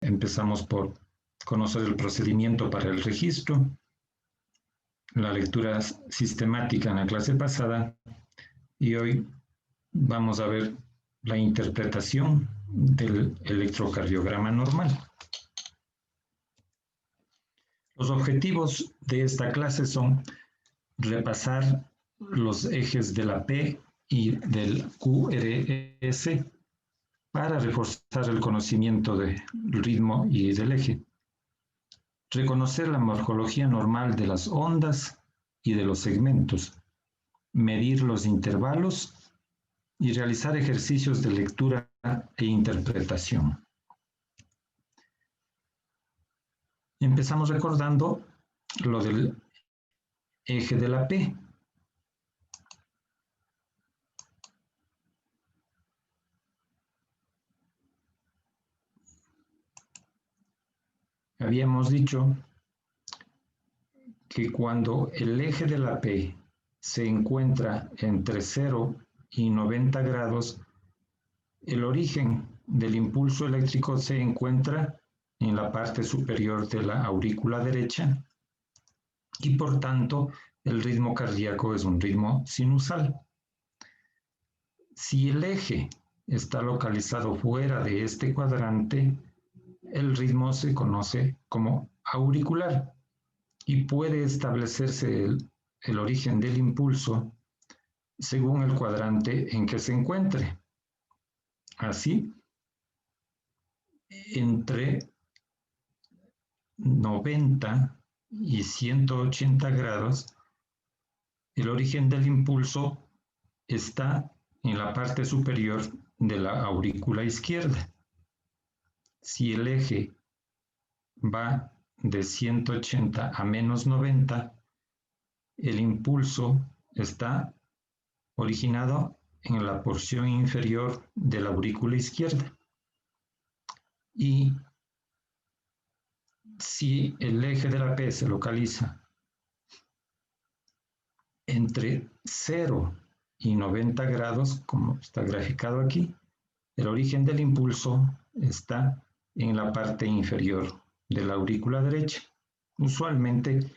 empezamos por conocer el procedimiento para el registro, la lectura sistemática en la clase pasada, y hoy vamos a ver la interpretación del electrocardiograma normal. Los objetivos de esta clase son repasar los ejes de la P y del QRS para reforzar el conocimiento del ritmo y del eje. Reconocer la morfología normal de las ondas y de los segmentos. Medir los intervalos y realizar ejercicios de lectura e interpretación. Empezamos recordando lo del eje de la P. Habíamos dicho que cuando el eje de la P se encuentra entre 0 y 90 grados, el origen del impulso eléctrico se encuentra en la parte superior de la aurícula derecha y por tanto el ritmo cardíaco es un ritmo sinusal. Si el eje está localizado fuera de este cuadrante, el ritmo se conoce como auricular y puede establecerse el origen del impulso según el cuadrante en que se encuentre. Así, entre 90 y 180 grados, el origen del impulso está en la parte superior de la aurícula izquierda. Si el eje va de 180 a menos 90, el impulso está originado en la porción inferior de la aurícula izquierda. Y si el eje de la P se localiza entre 0 y 90 grados, como está graficado aquí, el origen del impulso está en la parte inferior de la aurícula derecha, usualmente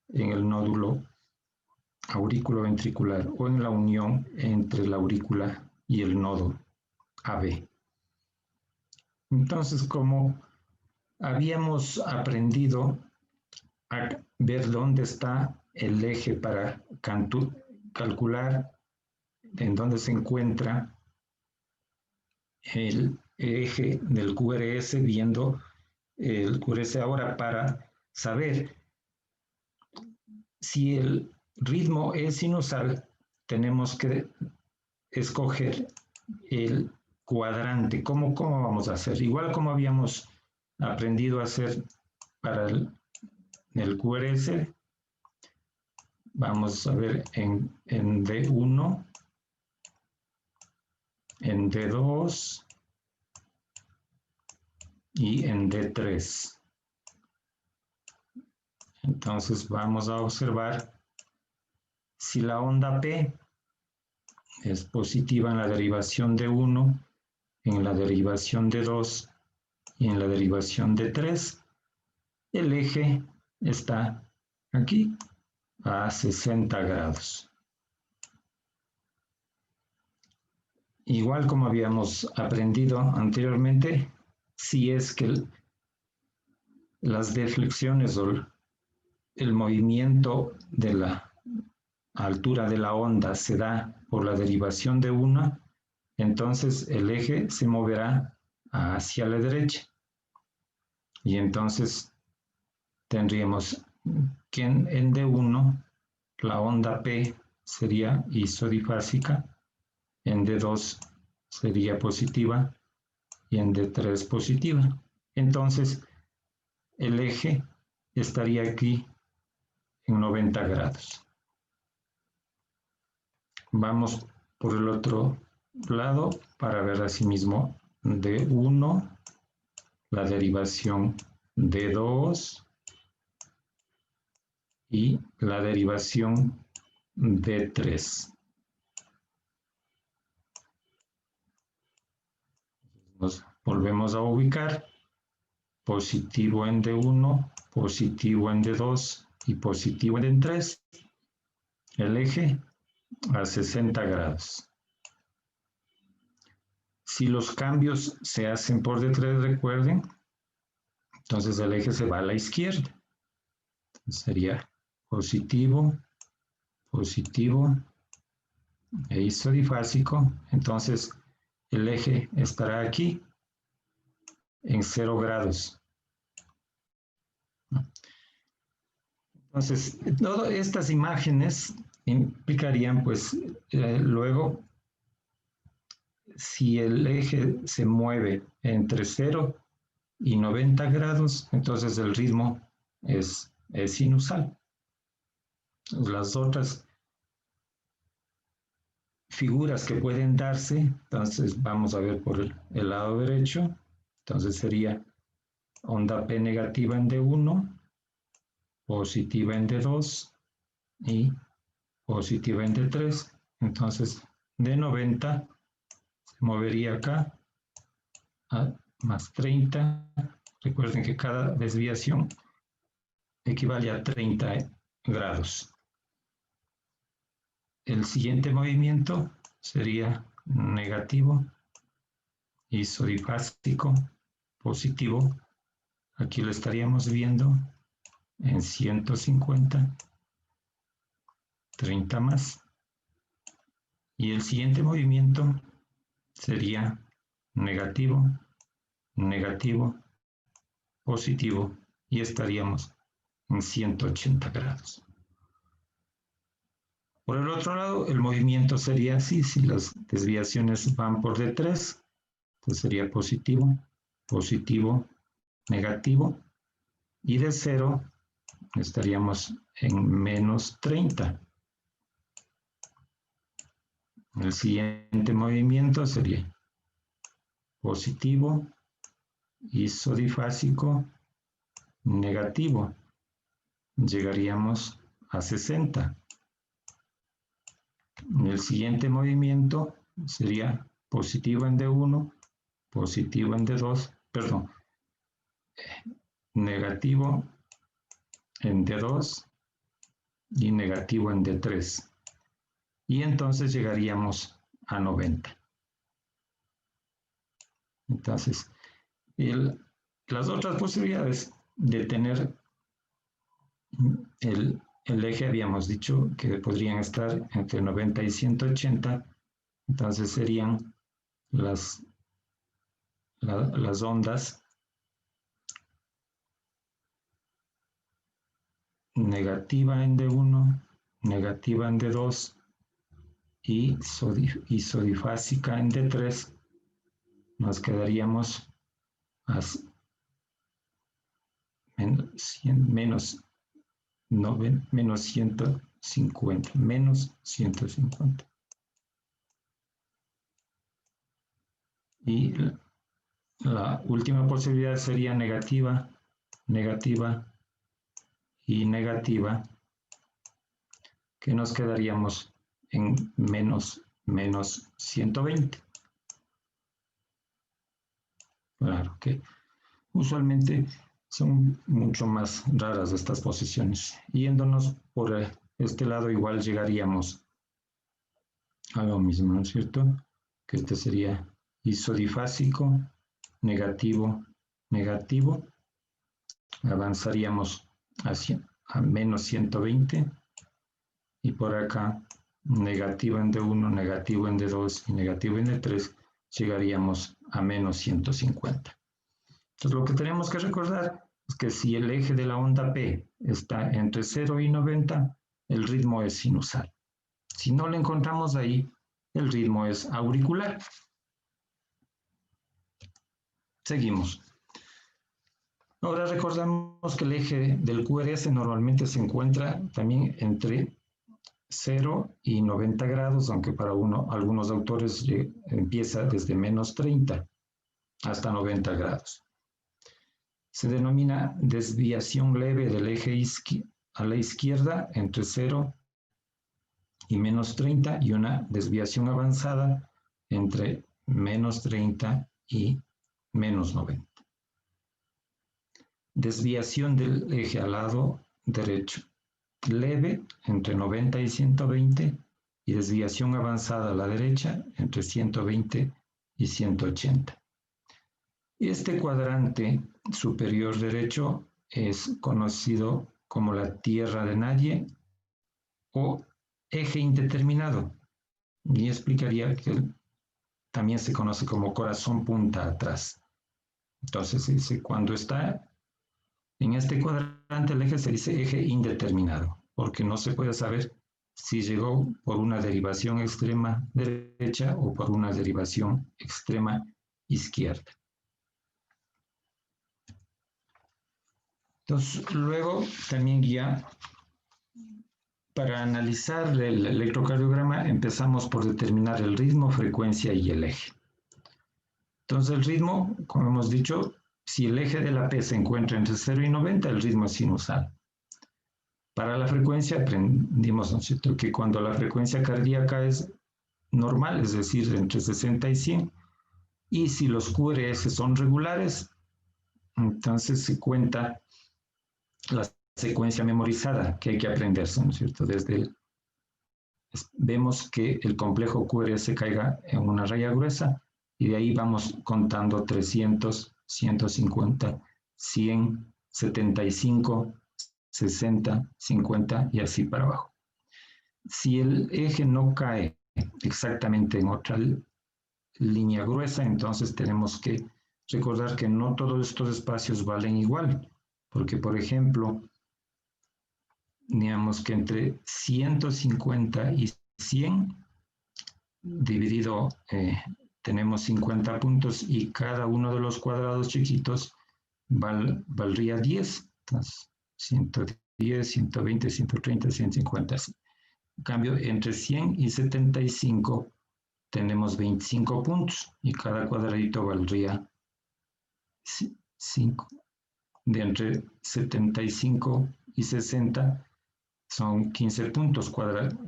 en el nódulo aurículo-ventricular o en la unión entre la aurícula y el nodo AB. Entonces, como habíamos aprendido a ver dónde está el eje para calcular en dónde se encuentra el eje del QRS, viendo el QRS ahora para saber si el ritmo es sinusal, tenemos que escoger el cuadrante. ¿Cómo vamos a hacer? Igual como habíamos aprendido a hacer para el QRS, vamos a ver en D1, en D2 y en D3. Entonces vamos a observar si la onda P es positiva en la derivación de 1, en la derivación de 2 y en la derivación de 3, el eje está aquí a 60 grados. Igual como habíamos aprendido anteriormente, si es que las deflexiones o el movimiento de la altura de la onda se da por la derivación de 1, entonces el eje se moverá hacia la derecha. Y entonces tendríamos que en D1 la onda P sería isodifásica, en D2 sería positiva y en D3 positiva. Entonces el eje estaría aquí en 90 grados. Vamos por el otro lado para ver asimismo D1, la derivación D2 y la derivación D3. Nos volvemos a ubicar positivo en D1, positivo en D2 y positivo en D3, el eje a 60 grados. Si los cambios se hacen por D3, recuerden, entonces el eje se va a la izquierda. Sería positivo, positivo e isodifásico. Entonces el eje estará aquí en 0 grados. Entonces, todas estas imágenes implicarían, pues, luego, si el eje se mueve entre 0 y 90 grados, entonces el ritmo es sinusal. Las otras figuras que pueden darse, entonces vamos a ver por el lado derecho, entonces sería onda P negativa en D1, positiva en D2 y positiva en D3. Entonces, de 90 se movería acá a más 30. Recuerden que cada desviación equivale a 30 grados. El siguiente movimiento sería negativo, isodifásico, positivo. Aquí lo estaríamos viendo en 150, 30 más. Y el siguiente movimiento sería negativo, negativo, positivo, y estaríamos en 180 grados. Por el otro lado, el movimiento sería así: si las desviaciones van por D3, entonces sería positivo, positivo, negativo, y de 0 estaríamos en menos 30. El siguiente movimiento sería positivo, isodifásico, negativo. Llegaríamos a 60. El siguiente movimiento sería positivo en D1, positivo en D2, perdón, negativo en D2 y negativo en D3. Y entonces llegaríamos a 90. Entonces, las otras posibilidades de tener el eje, habíamos dicho que podrían estar entre 90 y 180, entonces serían las ondas negativa en D1, negativa en D2 y isodifásica en D3. Nos quedaríamos a menos 150, menos 150. Y la última posibilidad sería negativa, negativa y negativa, que nos quedaríamos en menos 120. Claro que usualmente son mucho más raras estas posiciones. Yéndonos por este lado, igual llegaríamos a lo mismo, ¿no es cierto? Que este sería isodifásico, negativo, negativo. Avanzaríamos a menos 120. Y por acá, negativo en D1, negativo en D2 y negativo en D3, llegaríamos a menos 150. Entonces, lo que tenemos que recordar es que si el eje de la onda P está entre 0 y 90, el ritmo es sinusal. Si no lo encontramos ahí, el ritmo es auricular. Seguimos. Ahora recordamos que el eje del QRS normalmente se encuentra también entre 0 y 90 grados, aunque para algunos autores empieza desde menos 30 hasta 90 grados. Se denomina desviación leve del eje a la izquierda entre 0 y menos 30 y una desviación avanzada entre menos 30 y menos 90. desviación del eje al lado derecho, leve entre 90 y 120, y desviación avanzada a la derecha entre 120 y 180. Este cuadrante superior derecho es conocido como la tierra de nadie o eje indeterminado, y explicaría que también se conoce como corazón punta atrás. Entonces, cuando está en este cuadrante el eje se dice eje indeterminado, porque no se puede saber si llegó por una derivación extrema derecha o por una derivación extrema izquierda. Entonces, luego también ya para analizar el electrocardiograma empezamos por determinar el ritmo, frecuencia y el eje. Entonces el ritmo, como hemos dicho, si el eje de la P se encuentra entre 0 y 90, el ritmo es sinusal. Para la frecuencia aprendimos, ¿no es cierto?, que cuando la frecuencia cardíaca es normal, es decir, entre 60 y 100, y si los QRS son regulares, entonces se cuenta la secuencia memorizada que hay que aprenderse, ¿no es cierto? Vemos que el complejo QRS caiga en una raya gruesa y de ahí vamos contando 300, 150, 100, 75, 60, 50 y así para abajo. Si el eje no cae exactamente en otra línea gruesa, entonces tenemos que recordar que no todos estos espacios valen igual, porque por ejemplo, digamos que entre 150 y 100 dividido, tenemos 50 puntos y cada uno de los cuadrados chiquitos valdría 10. Entonces, 110, 120, 130, 150. En cambio, entre 100 y 75 tenemos 25 puntos y cada cuadradito valdría 5. De entre 75 y 60 son 15 puntos,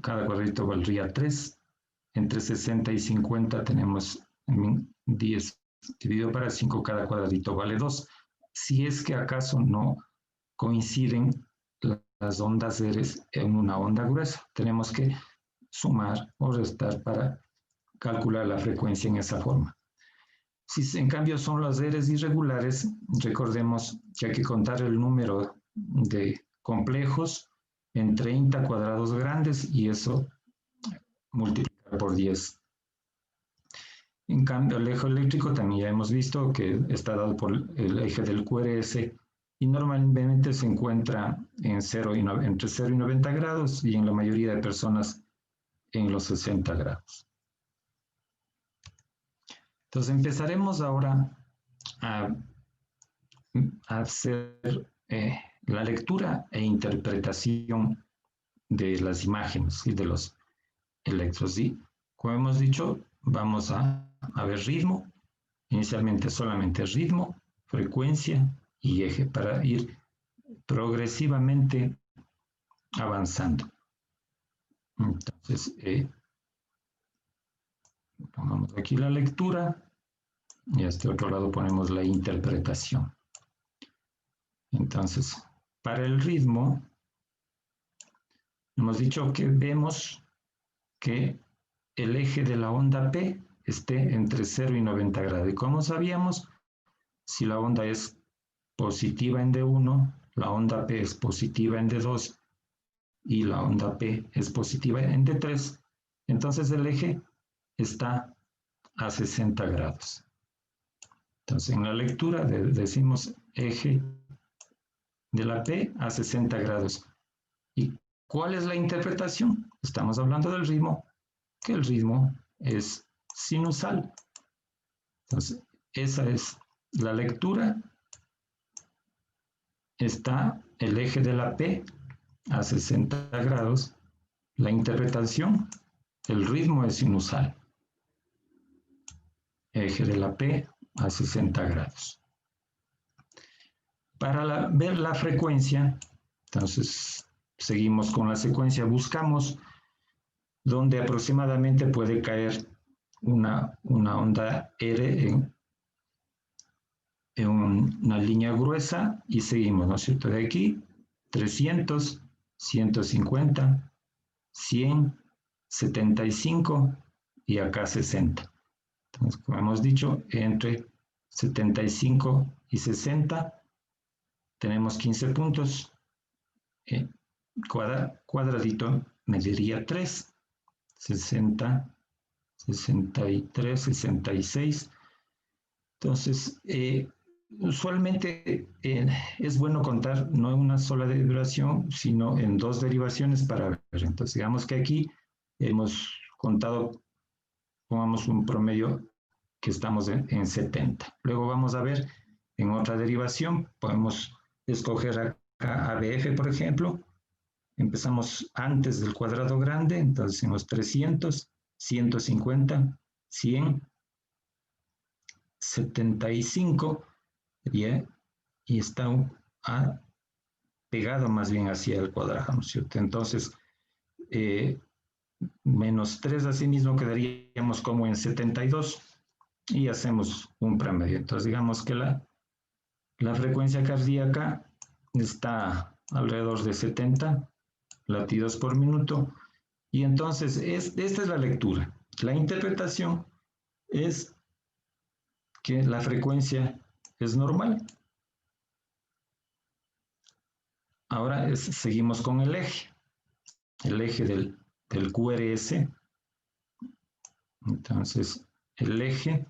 cada cuadradito valdría 3. Entre 60 y 50 tenemos 10 dividido para 5, cada cuadradito vale 2. Si es que acaso no coinciden las ondas eres en una onda gruesa, tenemos que sumar o restar para calcular la frecuencia en esa forma. Si en cambio son las eres irregulares, recordemos que hay que contar el número de complejos en 30 cuadrados grandes y eso multiplicar por 10. En cambio, el eje eléctrico también ya hemos visto que está dado por el eje del QRS y normalmente se encuentra en entre 0 y 90 grados y en la mayoría de personas en los 60 grados. Entonces empezaremos ahora a hacer la lectura e interpretación de las imágenes y de los electros. Y como hemos dicho, vamos a ver ritmo, inicialmente solamente ritmo, frecuencia y eje para ir progresivamente avanzando. Entonces, tomamos aquí la lectura y a este otro lado ponemos la interpretación. Entonces, para el ritmo, hemos dicho que vemos que el eje de la onda P esté entre 0 y 90 grados. ¿Y cómo sabíamos? Si la onda es positiva en D1, la onda P es positiva en D2 y la onda P es positiva en D3, entonces el eje está a 60 grados. Entonces en la lectura decimos eje de la P a 60 grados. ¿Y cuál es la interpretación? Estamos hablando del ritmo, que el ritmo es sinusal. Entonces, esa es la lectura. Está el eje de la P a 60 grados. La interpretación, el ritmo es sinusal. Eje de la P a 60 grados. Para ver la frecuencia, entonces seguimos con la secuencia, buscamos donde aproximadamente puede caer una onda R una línea gruesa y seguimos, ¿no es cierto? De aquí, 300, 150, 100, 75 y acá 60. Entonces, como hemos dicho, entre 75 y 60 tenemos 15 puntos. Cuadradito mediría 3, 60, 63, 66. Entonces, usualmente es bueno contar no en una sola derivación, sino en dos derivaciones para ver. Entonces, digamos que aquí hemos contado, pongamos un promedio que estamos en 70. Luego vamos a ver en otra derivación, podemos escoger acá ABF, por ejemplo. Empezamos antes del cuadrado grande, entonces en los 300, 150, 100, 75, y está pegado más bien hacia el cuadrado, ¿no es cierto? Entonces, menos 3 así mismo quedaríamos como en 72 y hacemos un promedio. Entonces, digamos que la frecuencia cardíaca está alrededor de 70 latidos por minuto. Y entonces, esta es la lectura. La interpretación es que la frecuencia es normal. Ahora seguimos con el eje del QRS. Entonces, el eje,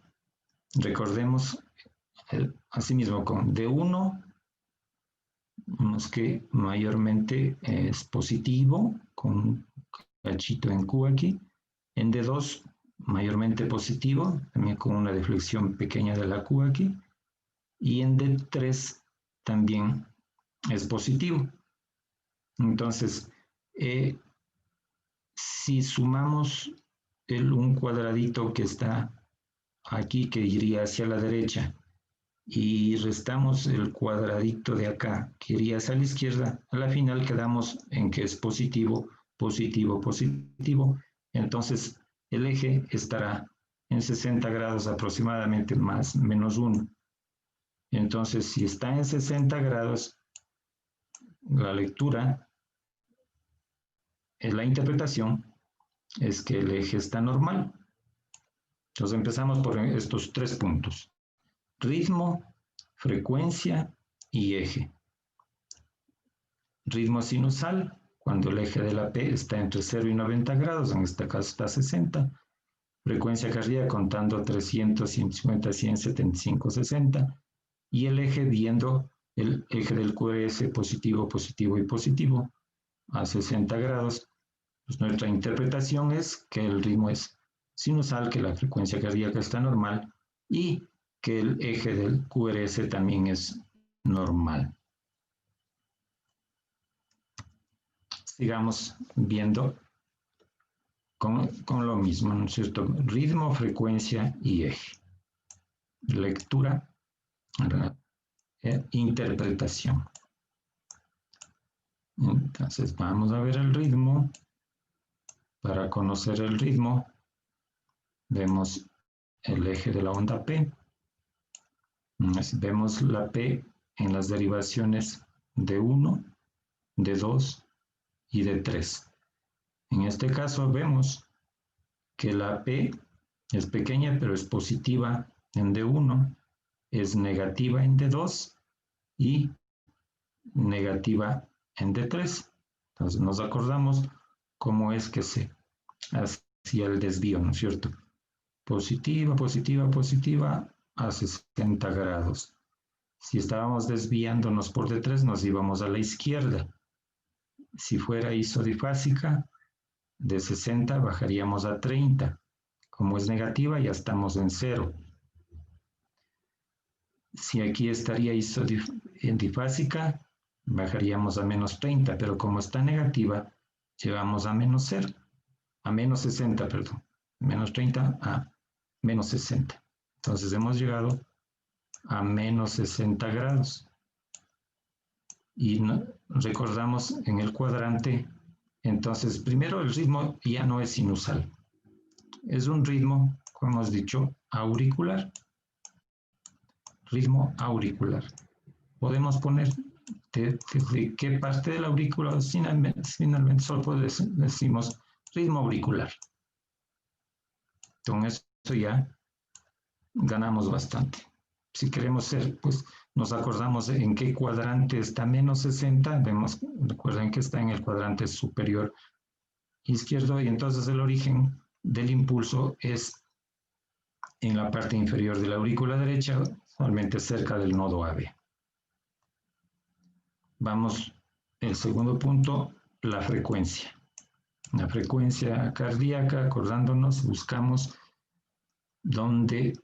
recordemos, asimismo con D1, vemos que mayormente es positivo, con un cachito en Q aquí. En D2, mayormente positivo, también con una deflexión pequeña de la Q aquí. Y en D3 también es positivo. Entonces, si sumamos un cuadradito que está aquí, que iría hacia la derecha, y restamos el cuadradito de acá, que iría hacia la izquierda, a la final quedamos en que es positivo, positivo, positivo. Entonces, el eje estará en 60 grados aproximadamente, más menos 1. Entonces, si está en 60 grados, la lectura, la interpretación, es que el eje está normal. Entonces empezamos por estos 3 puntos. Ritmo, frecuencia y eje. Ritmo sinusal, cuando el eje de la P está entre 0 y 90 grados, en este caso está 60. Frecuencia cardíaca contando 300, 150, 100, 75, 60. Y el eje viendo el eje del QRS positivo, positivo y positivo a 60 grados. Pues nuestra interpretación es que el ritmo es sinusal, que la frecuencia cardíaca está normal y que el eje del QRS también es normal. Sigamos viendo con lo mismo, ¿no es cierto? Ritmo, frecuencia y eje. Lectura, interpretación. Entonces vamos a ver el ritmo. Para conocer el ritmo, vemos el eje de la onda P. Vemos la P en las derivaciones de 1, de 2 y de 3. En este caso vemos que la P es pequeña, pero es positiva en D1, es negativa en D2 y negativa en D3. Entonces nos acordamos cómo es que se hacía el desvío, ¿no es cierto? Positiva, positiva, positiva a 60 grados. Si estábamos desviándonos por D3, nos íbamos a la izquierda. Si fuera isodifásica, de 60 bajaríamos a 30. Como es negativa, ya estamos en 0. Si aquí estaría isodifásica, bajaríamos a menos 30, pero como está negativa, llegamos a menos 0, a menos 60, perdón. Menos 30 a menos 60. Entonces hemos llegado a menos 60 grados. Y recordamos en el cuadrante, entonces primero el ritmo ya no es sinusal. Es un ritmo, como hemos dicho, auricular. ritmo auricular. Podemos poner de qué parte de la aurícula, finalmente solo decimos ritmo auricular. Con eso ya ganamos bastante. Si queremos ser, pues nos acordamos en qué cuadrante está menos 60, recuerden que está en el cuadrante superior izquierdo, y entonces el origen del impulso es en la parte inferior de la aurícula derecha, usualmente cerca del nodo AB. Vamos, el segundo punto, la frecuencia. La frecuencia cardíaca, acordándonos, buscamos donde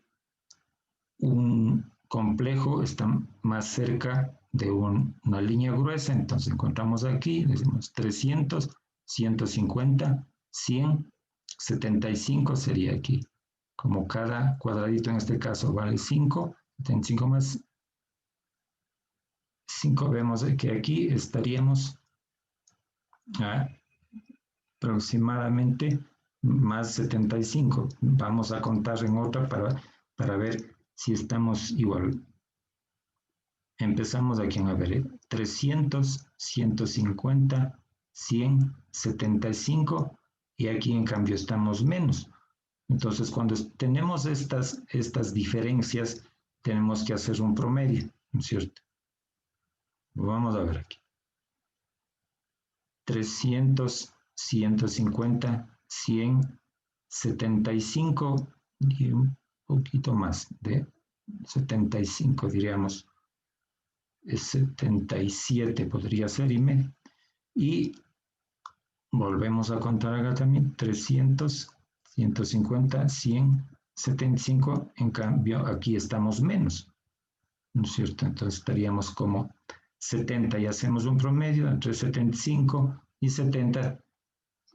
un complejo está más cerca de una línea gruesa, entonces encontramos aquí, decimos 300, 150, 100, 75 sería aquí. Como cada cuadradito en este caso vale 5, 75 más 5, vemos que aquí estaríamos a aproximadamente más 75. Vamos a contar en otra para ver si estamos igual. Empezamos aquí a ver 300, 150, 100, 75 y aquí en cambio estamos menos. Entonces cuando tenemos estas diferencias tenemos que hacer un promedio, ¿no es cierto? Vamos a ver aquí. 300, 150, 100, 75 y un poquito más de 75, diríamos. 77 podría ser y medio. Y volvemos a contar acá también. 300, 150, 100, 75. En cambio, aquí estamos menos, ¿no es cierto? Entonces estaríamos como 70 y hacemos un promedio entre 75 y 70.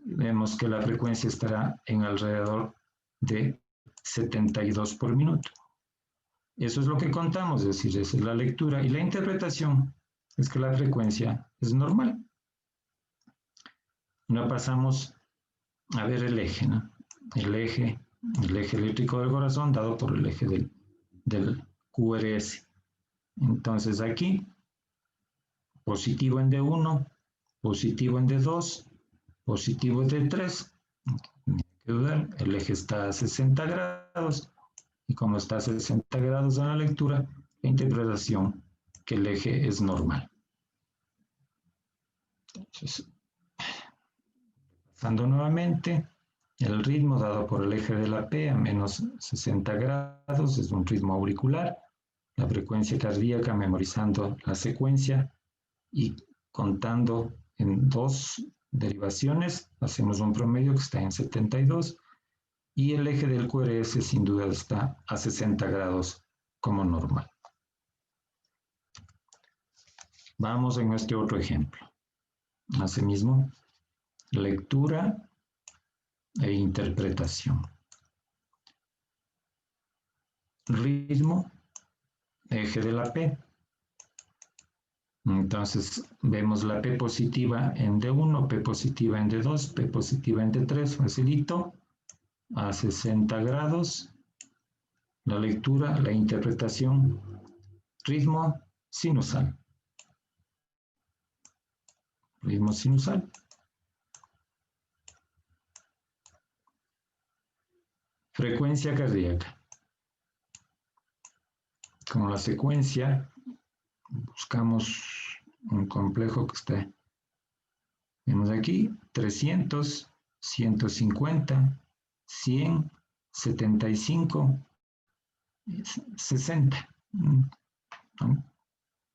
Vemos que la frecuencia estará en alrededor de 72 por minuto. Eso es lo que contamos, es decir, esa es la lectura. Y la interpretación es que la frecuencia es normal. Ahora pasamos a ver el eje, ¿no? El eje eléctrico del corazón dado por el eje del QRS. Entonces aquí, positivo en D1, positivo en D2, positivo en D3. No hay que dudar, el eje está a 60 grados. Y como está a 60 grados en la lectura, la interpretación que el eje es normal. Entonces, pasando nuevamente, el ritmo dado por el eje de la P a menos 60 grados es un ritmo auricular. La frecuencia cardíaca, memorizando la secuencia y contando en dos derivaciones, hacemos un promedio que está en 72. Y el eje del QRS sin duda está a 60 grados como normal. Vamos en este otro ejemplo. Asimismo, lectura e interpretación. Ritmo, eje de la P. Entonces vemos la P positiva en D1, P positiva en D2, P positiva en D3, facilito. A 60 grados, la lectura, la interpretación, ritmo sinusal. Ritmo sinusal. Frecuencia cardíaca. Con la secuencia, buscamos un complejo que está, vemos aquí, 300, 150, 100, 75, 60, un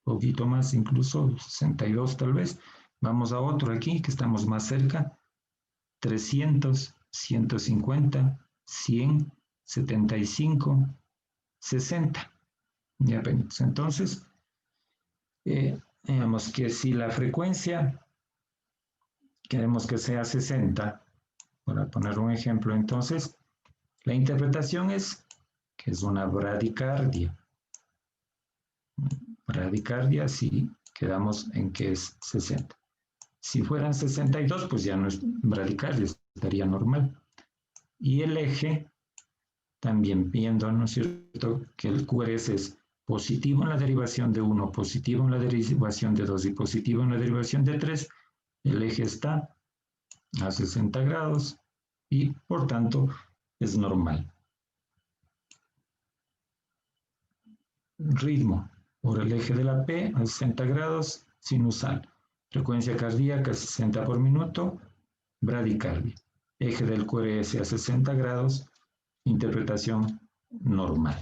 poquito más, incluso 62 tal vez. Vamos a otro aquí que estamos más cerca, 300, 150, 100, 75, 60. Ya ven, entonces, digamos que si la frecuencia queremos que sea 60, para poner un ejemplo, entonces, la interpretación es que es una bradicardia. Bradicardia si quedamos en que es 60. Si fueran 62, pues ya no es bradicardia, estaría normal. Y el eje, también viendo, ¿no es cierto?, que el QRS es positivo en la derivación de 1, positivo en la derivación de 2 y positivo en la derivación de 3, el eje está a 60 grados y por tanto es normal. Ritmo por el eje de la P a 60 grados, sinusal. Frecuencia cardíaca 60 por minuto, bradicardia. Eje del QRS a 60 grados, interpretación normal.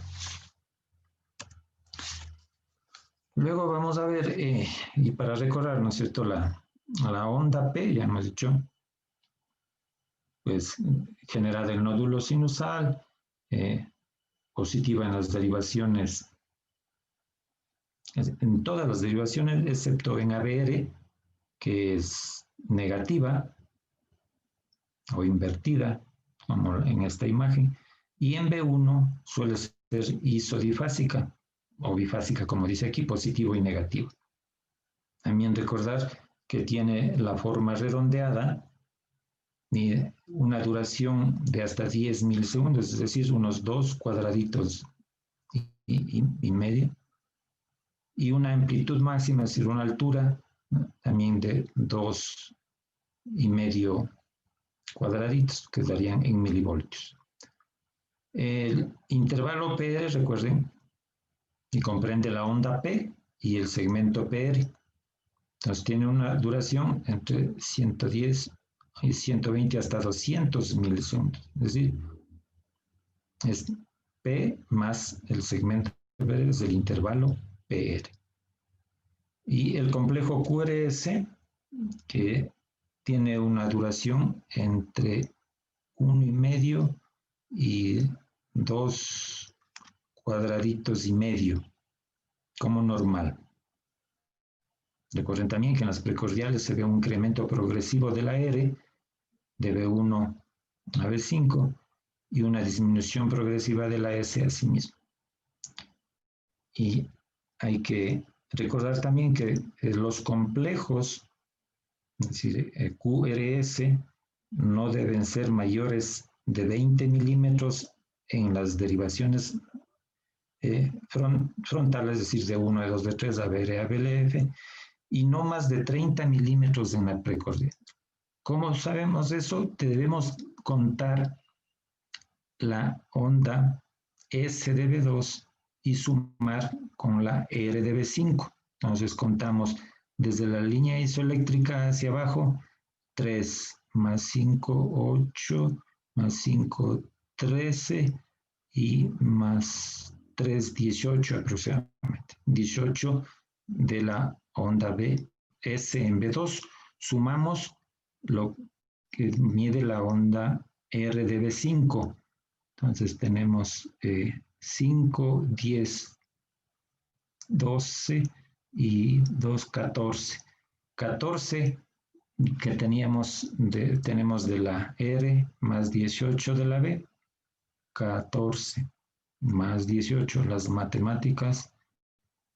Luego vamos a ver, y para recordar, ¿no es cierto?, la onda P, ya hemos dicho, pues genera del nódulo sinusal, positiva en las derivaciones, en todas las derivaciones, excepto en ABR, que es negativa o invertida, como en esta imagen, y en B1 suele ser isodifásica, o bifásica, como dice aquí, positivo y negativo. También recordar que tiene la forma redondeada y una duración de hasta 10 milisegundos, es decir, unos 2 cuadraditos y medio, y una amplitud máxima, es decir, una altura también de 2,5 cuadraditos, que darían en milivoltios. El intervalo PR, recuerden, que comprende la onda P y el segmento PR. Entonces tiene una duración entre 110 y 120 hasta 200 milisegundos. Es decir, es P más el segmento PR, es el intervalo PR. Y el complejo QRS, que tiene una duración entre 1,5 y 2 cuadraditos y medio, como normal. Recuerden también que en las precordiales se ve un incremento progresivo de la R, de B1 a B5, y una disminución progresiva de la S a sí mismo. Y hay que recordar también que los complejos, es decir, QRS, no deben ser mayores de 20 milímetros en las derivaciones frontales, es decir, de 1, de 2, de 3, ABR, ABLF, y no más de 30 milímetros en la precordial. ¿Cómo sabemos eso? Debemos contar la onda S de B2 y sumar con la R de B5. Entonces contamos desde la línea isoeléctrica hacia abajo, 3 más 5, 8, más 5, 13 y más 3, 18 aproximadamente. 18 de la onda S en B2. Sumamos lo que mide la onda R de B5. Entonces tenemos 5, 10, 12 y 2, 14. 14 que tenemos de la R más 18 de la B. 14 más 18, las matemáticas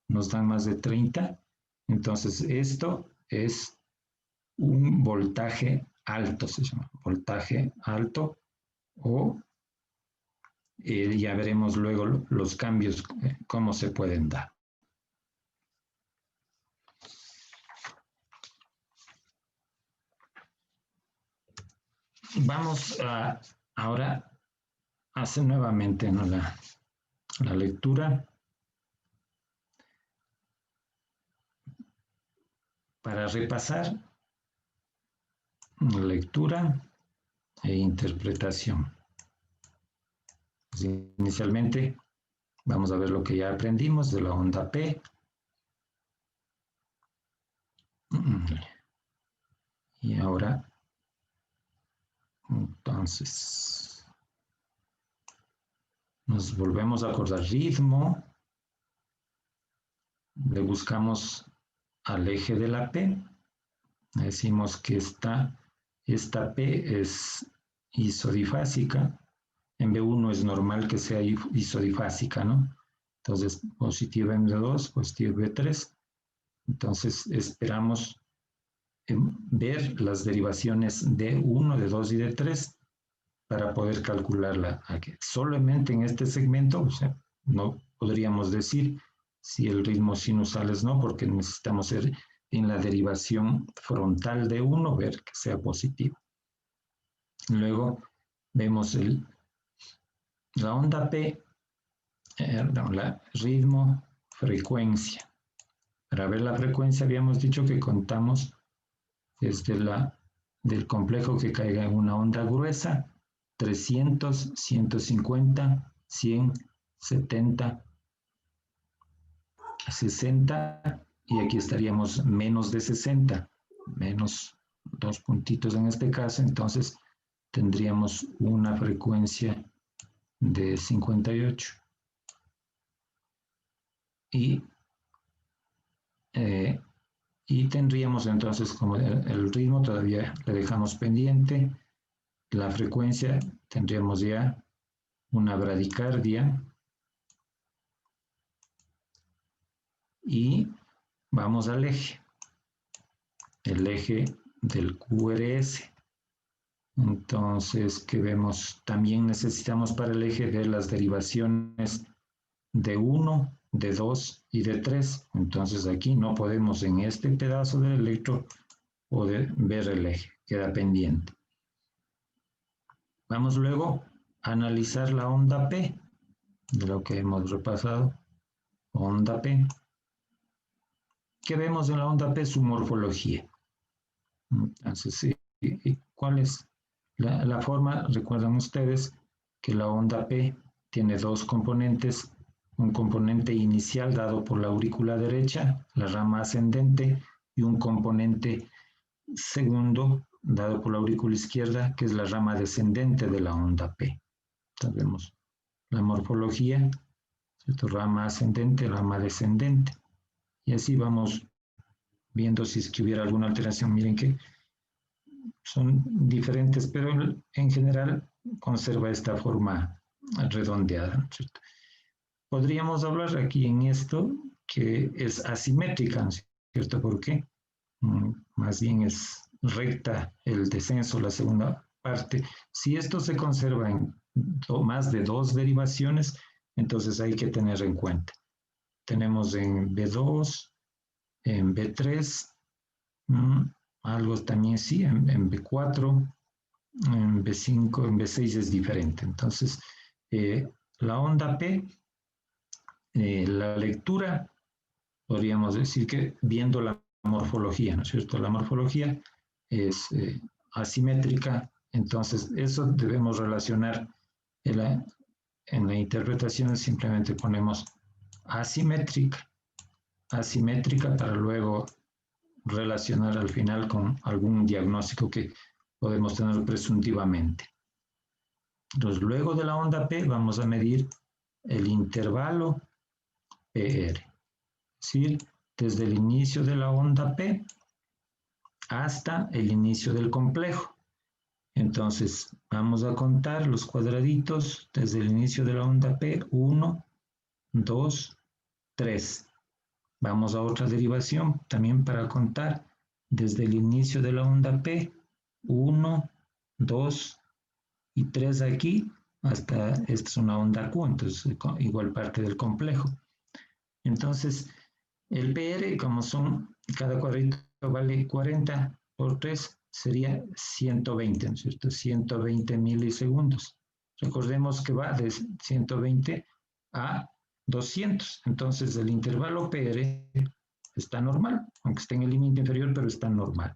nos dan más de 30. Entonces esto es un voltaje alto, se llama voltaje alto, o ya veremos luego los cambios, cómo se pueden dar. Vamos ahora a hacer nuevamente, ¿no?, la lectura para repasar lectura e interpretación. Pues inicialmente vamos a ver lo que ya aprendimos de la onda P. Y ahora, entonces, nos volvemos a acordar ritmo. Le buscamos al eje de la P. Decimos que esta P es isodifásica. En B1 es normal que sea isodifásica, ¿no? Entonces, positiva en B2, positiva en B3. Entonces, esperamos ver las derivaciones de 1, de 2 y de 3 para poder calcularla aquí. Solamente en este segmento, o sea, no podríamos decir si el ritmo sinusales no, porque necesitamos ser en la derivación frontal de 1, ver que sea positivo. Luego vemos la onda P, la ritmo, frecuencia. Para ver la frecuencia habíamos dicho que contamos desde del complejo que caiga en una onda gruesa, 300, 150, 100, 70, 60, y aquí estaríamos menos de 60, menos 2 puntitos en este caso, entonces tendríamos una frecuencia de 58. Y tendríamos entonces, como el ritmo todavía le dejamos pendiente, la frecuencia tendríamos ya una bradicardia, y vamos al eje, el eje del QRS. Entonces, ¿qué vemos? También necesitamos para el eje ver las derivaciones de 1, de 2 y de 3. Entonces aquí no podemos en este pedazo del electro poder ver el eje, queda pendiente. Vamos luego a analizar la onda P, de lo que hemos repasado. Onda P. ¿Qué vemos en la onda P? Su morfología. Entonces, ¿cuál es la forma? Recuerdan ustedes que la onda P tiene dos componentes, un componente inicial dado por la aurícula derecha, la rama ascendente, y un componente segundo dado por la aurícula izquierda, que es la rama descendente de la onda P. Entonces vemos la morfología, ¿cierto? Rama ascendente, rama descendente. Y así vamos viendo si es que hubiera alguna alteración. Miren que son diferentes, pero en general conserva esta forma redondeada, ¿cierto? Podríamos hablar aquí en esto que es asimétrica, ¿cierto? ¿Por qué? Más bien es recta el descenso, la segunda parte. Si esto se conserva en más de 2 derivaciones, entonces hay que tener en cuenta. Tenemos en B2, en B3, algo también sí, en B4, en B5, en B6 es diferente. Entonces, la onda P, la lectura, podríamos decir que viendo la morfología, ¿no es cierto? La morfología es asimétrica, entonces eso debemos relacionar en la interpretación, simplemente ponemos asimétrica para luego relacionar al final con algún diagnóstico que podemos tener presuntivamente. Entonces, luego de la onda P vamos a medir el intervalo PR, es decir, desde el inicio de la onda P hasta el inicio del complejo. Entonces, vamos a contar los cuadraditos desde el inicio de la onda P, 1, 2, 3. Vamos a otra derivación también para contar desde el inicio de la onda P, 1, 2 y 3 aquí, hasta esta es una onda Q, entonces igual parte del complejo. Entonces, el PR, como cada cuadrito vale 40 por 3, sería 120, ¿no es cierto? 120 milisegundos. Recordemos que va de 120 a 200. Entonces, el intervalo PR está normal, aunque esté en el límite inferior, pero está normal.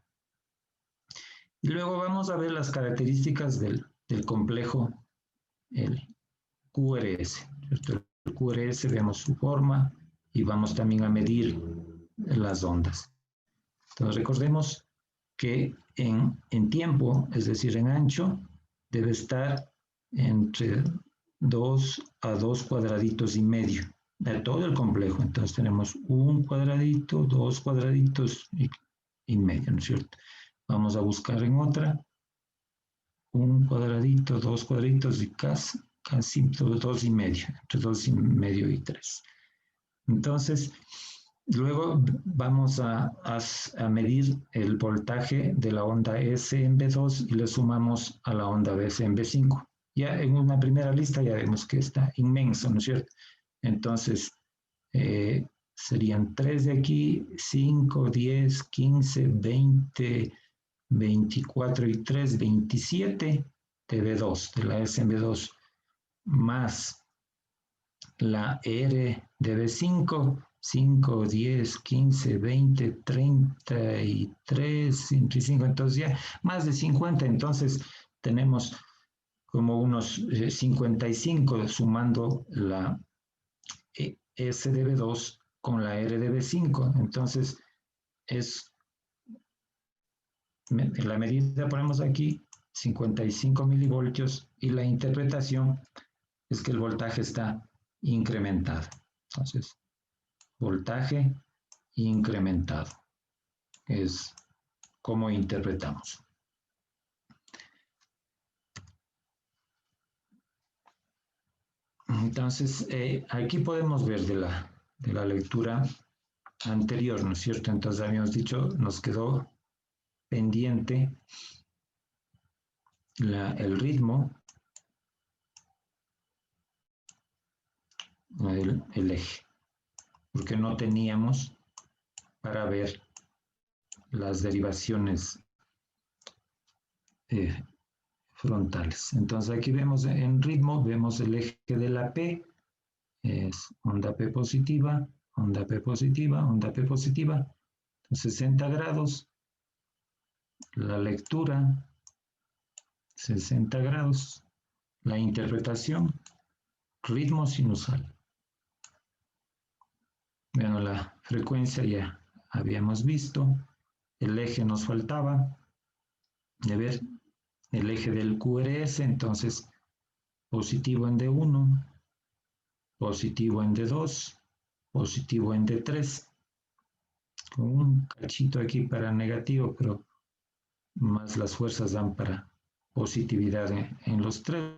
Y luego vamos a ver las características del complejo, el QRS, ¿cierto? El QRS, vemos su forma y vamos también a medir las ondas. Entonces, recordemos que en tiempo, es decir, en ancho, debe estar entre 2 a 2 cuadraditos y medio de todo el complejo. Entonces tenemos un cuadradito, 2 cuadraditos y medio, ¿no es cierto? Vamos a buscar en otra, un cuadradito, 2 cuadraditos y casi 2 y medio, entre 2 y medio y 3. Entonces, luego vamos a medir el voltaje de la onda S en B2 y le sumamos a la onda BS en B5. Ya en una primera lista ya vemos que está inmenso, ¿no es cierto? Entonces, serían 3 de aquí, 5, 10, 15, 20, 24 y 3, 27 de B2, de la SMB2, más la R de B5, 5, 10, 15, 20, 33, 25, entonces ya más de 50, entonces tenemos como unos 55 sumando la S de B2 con la R de B5, entonces es la medida ponemos aquí 55 milivoltios y la interpretación es que el voltaje está incrementado. Entonces, voltaje incrementado es como interpretamos. Entonces, aquí podemos ver de la lectura anterior, ¿no es cierto? Entonces habíamos dicho, nos quedó pendiente el ritmo, el eje, porque no teníamos para ver las derivaciones frontales. Entonces aquí vemos en ritmo, vemos el eje de la P, es onda P positiva, onda P positiva, onda P positiva, 60 grados, la lectura, 60 grados, la interpretación, ritmo sinusal. Bueno, la frecuencia ya habíamos visto, el eje nos faltaba de ver el eje del QRS, entonces positivo en D1, positivo en D2, positivo en D3, con un cachito aquí para negativo, pero más las fuerzas dan para positividad en los tres,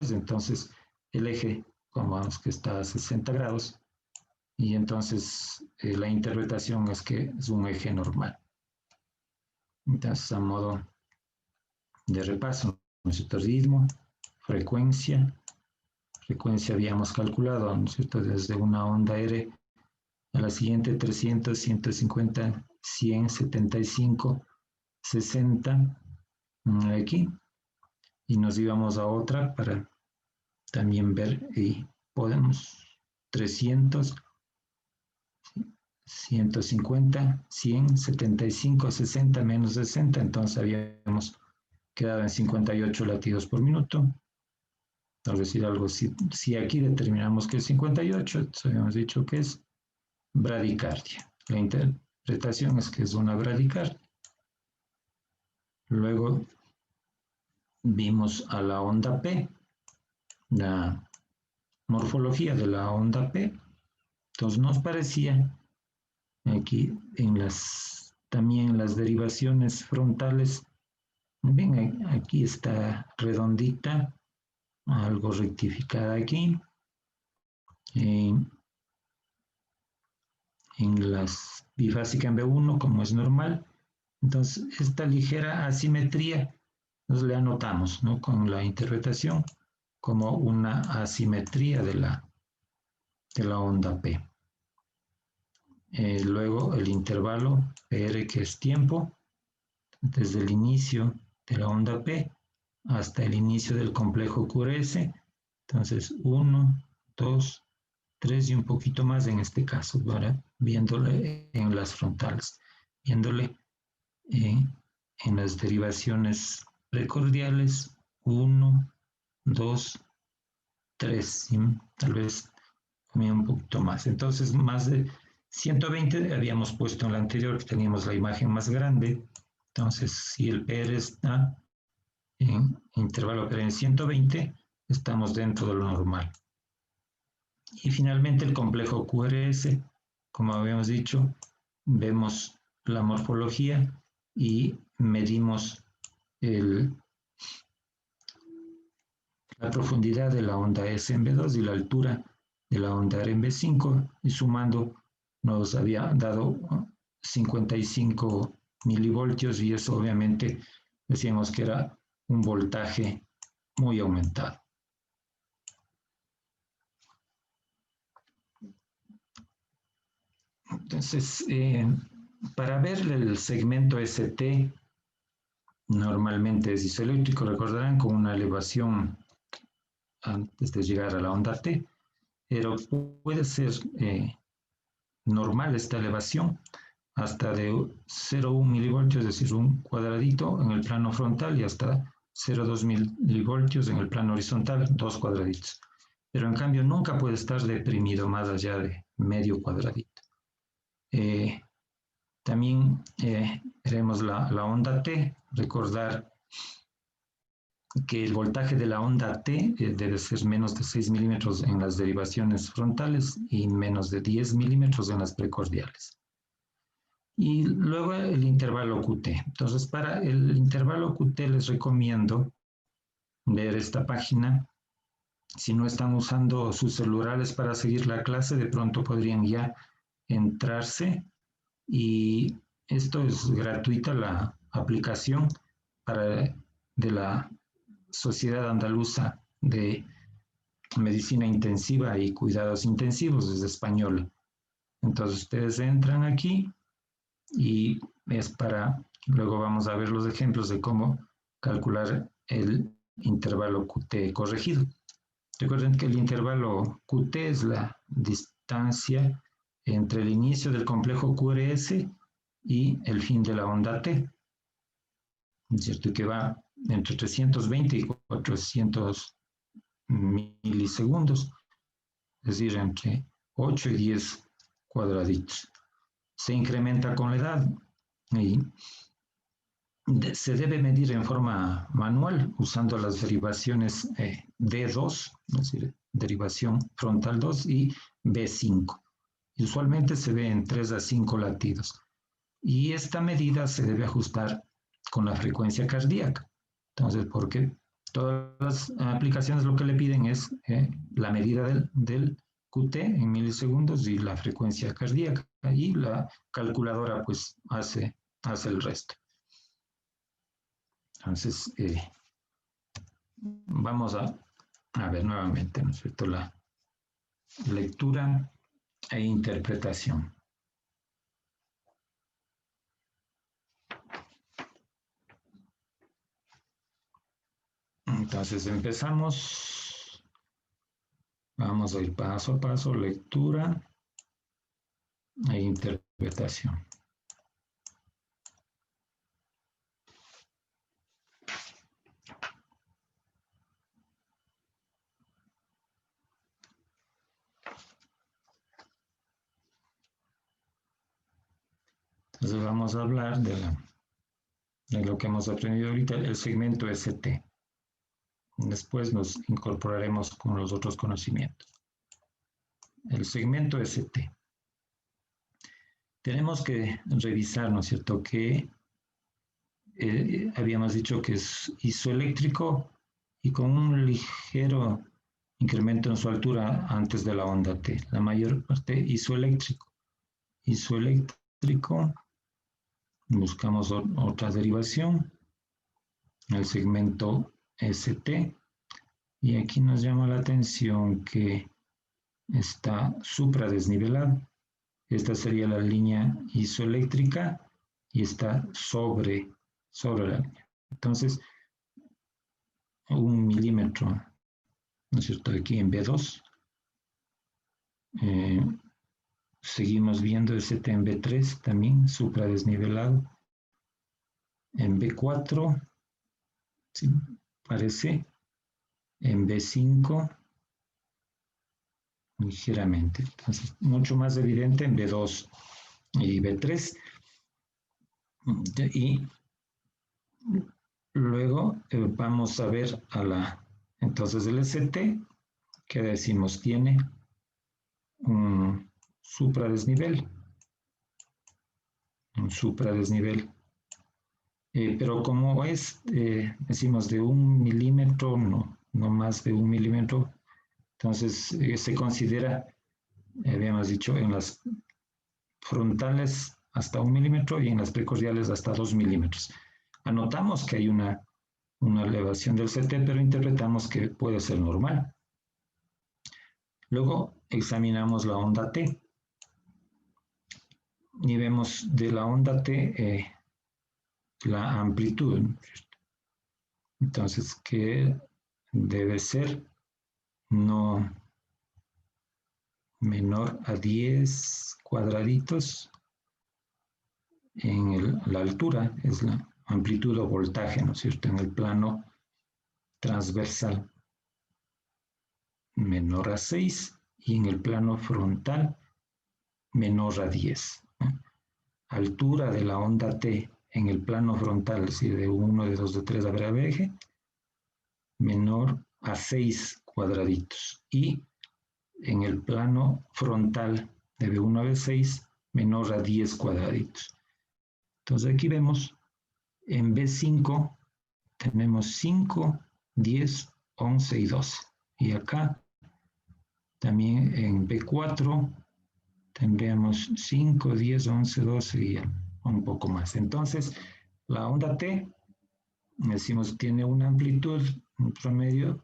entonces el eje, como vemos que está a 60 grados, y entonces la interpretación es que es un eje normal. Entonces, a modo de repaso, nuestro ritmo, frecuencia habíamos calculado, ¿no es cierto? Desde una onda R a la siguiente 300, 150, 100, 75, 60, aquí, y nos íbamos a otra para también ver, y podemos 300, 150, 100, 75, 60, menos 60, entonces habíamos quedado en 58 latidos por minuto. Por decir algo, si aquí determinamos que es 58, habíamos dicho que es bradicardia. La interpretación es que es una bradicardia. Luego vimos a la onda P, la morfología de la onda P. Entonces nos parecía aquí también las derivaciones frontales, bien, aquí está redondita, algo rectificada aquí. En las bifásica en B1, como es normal. Entonces, esta ligera asimetría nos la anotamos, ¿no? Con la interpretación como una asimetría de la onda P. Luego el intervalo PR, que es tiempo, desde el inicio de la onda P hasta el inicio del complejo QRS. Entonces, 1, 2, 3 y un poquito más en este caso, ¿verdad? Viéndole en las frontales, viéndole en las derivaciones precordiales, 1, 2, 3, y tal vez también un poquito más. Entonces, más de 120 habíamos puesto en la anterior, que teníamos la imagen más grande. Entonces, si el PR está en intervalo PR en 120, estamos dentro de lo normal. Y finalmente el complejo QRS, como habíamos dicho, vemos la morfología y medimos la profundidad de la onda S en B2 y la altura de la onda R en B5, y sumando nos había dado 55 milivoltios, y eso obviamente decíamos que era un voltaje muy aumentado. Entonces, para ver el segmento ST, normalmente es isoeléctrico, recordarán, con una elevación antes de llegar a la onda T, pero puede ser normal esta elevación hasta de 0,1 milivoltios, es decir, un cuadradito en el plano frontal, y hasta 0,2 milivoltios en el plano horizontal, dos cuadraditos. Pero en cambio nunca puede estar deprimido más allá de medio cuadradito. También veremos la onda T, recordar que el voltaje de la onda T debe ser menos de 6 milímetros en las derivaciones frontales y menos de 10 milímetros en las precordiales. Y luego el intervalo QT. Entonces, para el intervalo QT les recomiendo ver esta página. Si no están usando sus celulares para seguir la clase, de pronto podrían ya entrarse, y esto es gratuita, la aplicación de la Sociedad Andaluza de Medicina Intensiva y Cuidados Intensivos, es española. Entonces ustedes entran aquí y es para, luego vamos a ver los ejemplos de cómo calcular el intervalo QT corregido. Recuerden que el intervalo QT es la distancia entre el inicio del complejo QRS y el fin de la onda T, ¿es cierto? Que va entre 320 y 400 milisegundos, es decir, entre 8 y 10 cuadraditos. Se incrementa con la edad y se debe medir en forma manual usando las derivaciones D2, es decir, derivación frontal 2 y B5. Y usualmente se ve en 3 a 5 latidos. Y esta medida se debe ajustar con la frecuencia cardíaca. Entonces, porque todas las aplicaciones lo que le piden es la medida del QT en milisegundos y la frecuencia cardíaca, y la calculadora pues hace el resto. Entonces, vamos a ver nuevamente, ¿no es cierto?, la lectura e interpretación. Entonces empezamos, vamos a ir paso a paso, lectura e interpretación. Entonces vamos a hablar de lo que hemos aprendido ahorita, el segmento ST. Después nos incorporaremos con los otros conocimientos. El segmento ST. Tenemos que revisar, ¿no es cierto?, que habíamos dicho que es isoeléctrico y con un ligero incremento en su altura antes de la onda T. La mayor parte isoeléctrico. Isoeléctrico. Buscamos otra derivación, el segmento ST, y aquí nos llama la atención que está supradesnivelado. Esta sería la línea isoeléctrica y está sobre la línea. Entonces, 1 milímetro, ¿no es cierto?, aquí en B2. Seguimos viendo ST en B3 también, supradesnivelado. En B4, ¿sí?, parece. En B5, ligeramente. Entonces, mucho más evidente en B2 y B3. Y luego vamos a ver entonces el ST, que decimos tiene un supradesnivel. Pero como es, decimos, de 1 milímetro, no más de 1 milímetro, entonces se considera, habíamos dicho, en las frontales hasta 1 milímetro y en las precordiales hasta 2 milímetros. Anotamos que hay una elevación del CT, pero interpretamos que puede ser normal. Luego examinamos la onda T. y vemos de la onda T la amplitud. Entonces, ¿qué debe ser? No menor a 10 cuadraditos en la altura, es la amplitud o voltaje, ¿no es cierto? En el plano transversal menor a 6 y en el plano frontal menor a 10. ¿No? Altura de la onda T en el plano frontal, es decir, de 1, de 2, de 3 a ver eje, menor a 6 cuadraditos. Y en el plano frontal de B1 a B6 menor a 10 cuadraditos. Entonces aquí vemos en B5 tenemos 5, 10, 11 y 12. Y acá también en B4 tendríamos 5, 10, 11, 12 y un poco más. Entonces, la onda T, decimos, tiene una amplitud, un promedio,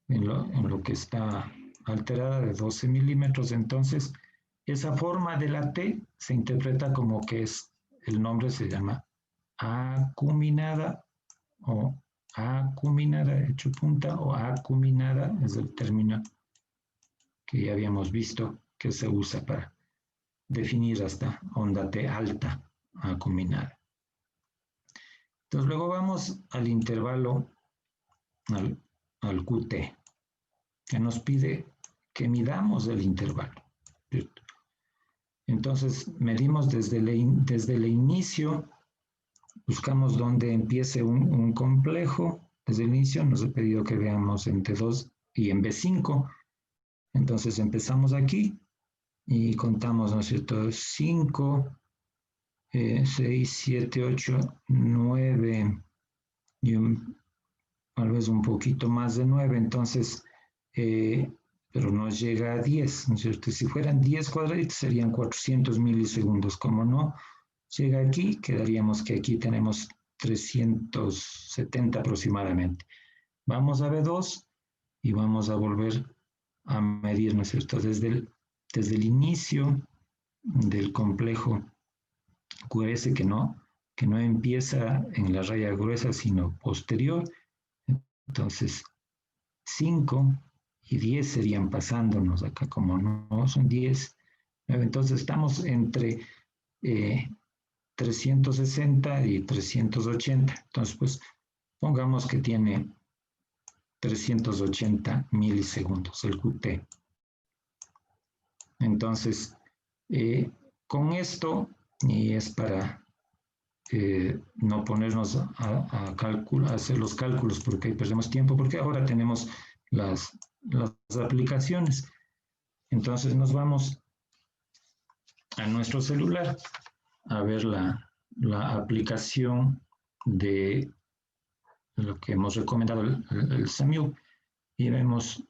en lo que está alterada de 12 milímetros. Entonces, esa forma de la T se interpreta como que el nombre se llama acuminada o acuminada hecho punta o acuminada, es el término que ya habíamos visto que se usa para definir esta onda T alta acuminada. Entonces luego vamos al intervalo, al QT, que nos pide que midamos el intervalo. ¿Cierto? Entonces medimos desde el inicio, buscamos dónde empiece un complejo. Desde el inicio nos ha pedido que veamos en T2 y en B5. Entonces empezamos aquí y contamos, ¿no es cierto? 5, 6, 7, 8, 9 y tal vez un poquito más de 9. Entonces, pero nos llega a 10, ¿no es cierto? Si fueran 10 cuadraditos serían 400 milisegundos. Como no llega aquí, quedaríamos que aquí tenemos 370 aproximadamente. Vamos a B2 y vamos a volver a medir, ¿no es cierto? Desde el inicio del complejo QRS que no empieza en la raya gruesa, sino posterior. Entonces, 5 y 10 serían pasándonos acá, como no son 10, 9, entonces estamos entre 360 y 380. Entonces, pues, pongamos que tiene 380 milisegundos el QT. Entonces, con esto, y es para no ponernos a hacer los cálculos porque perdemos tiempo, porque ahora tenemos las aplicaciones. Entonces nos vamos a nuestro celular a ver la aplicación de lo que hemos recomendado, el SAMU, y vemos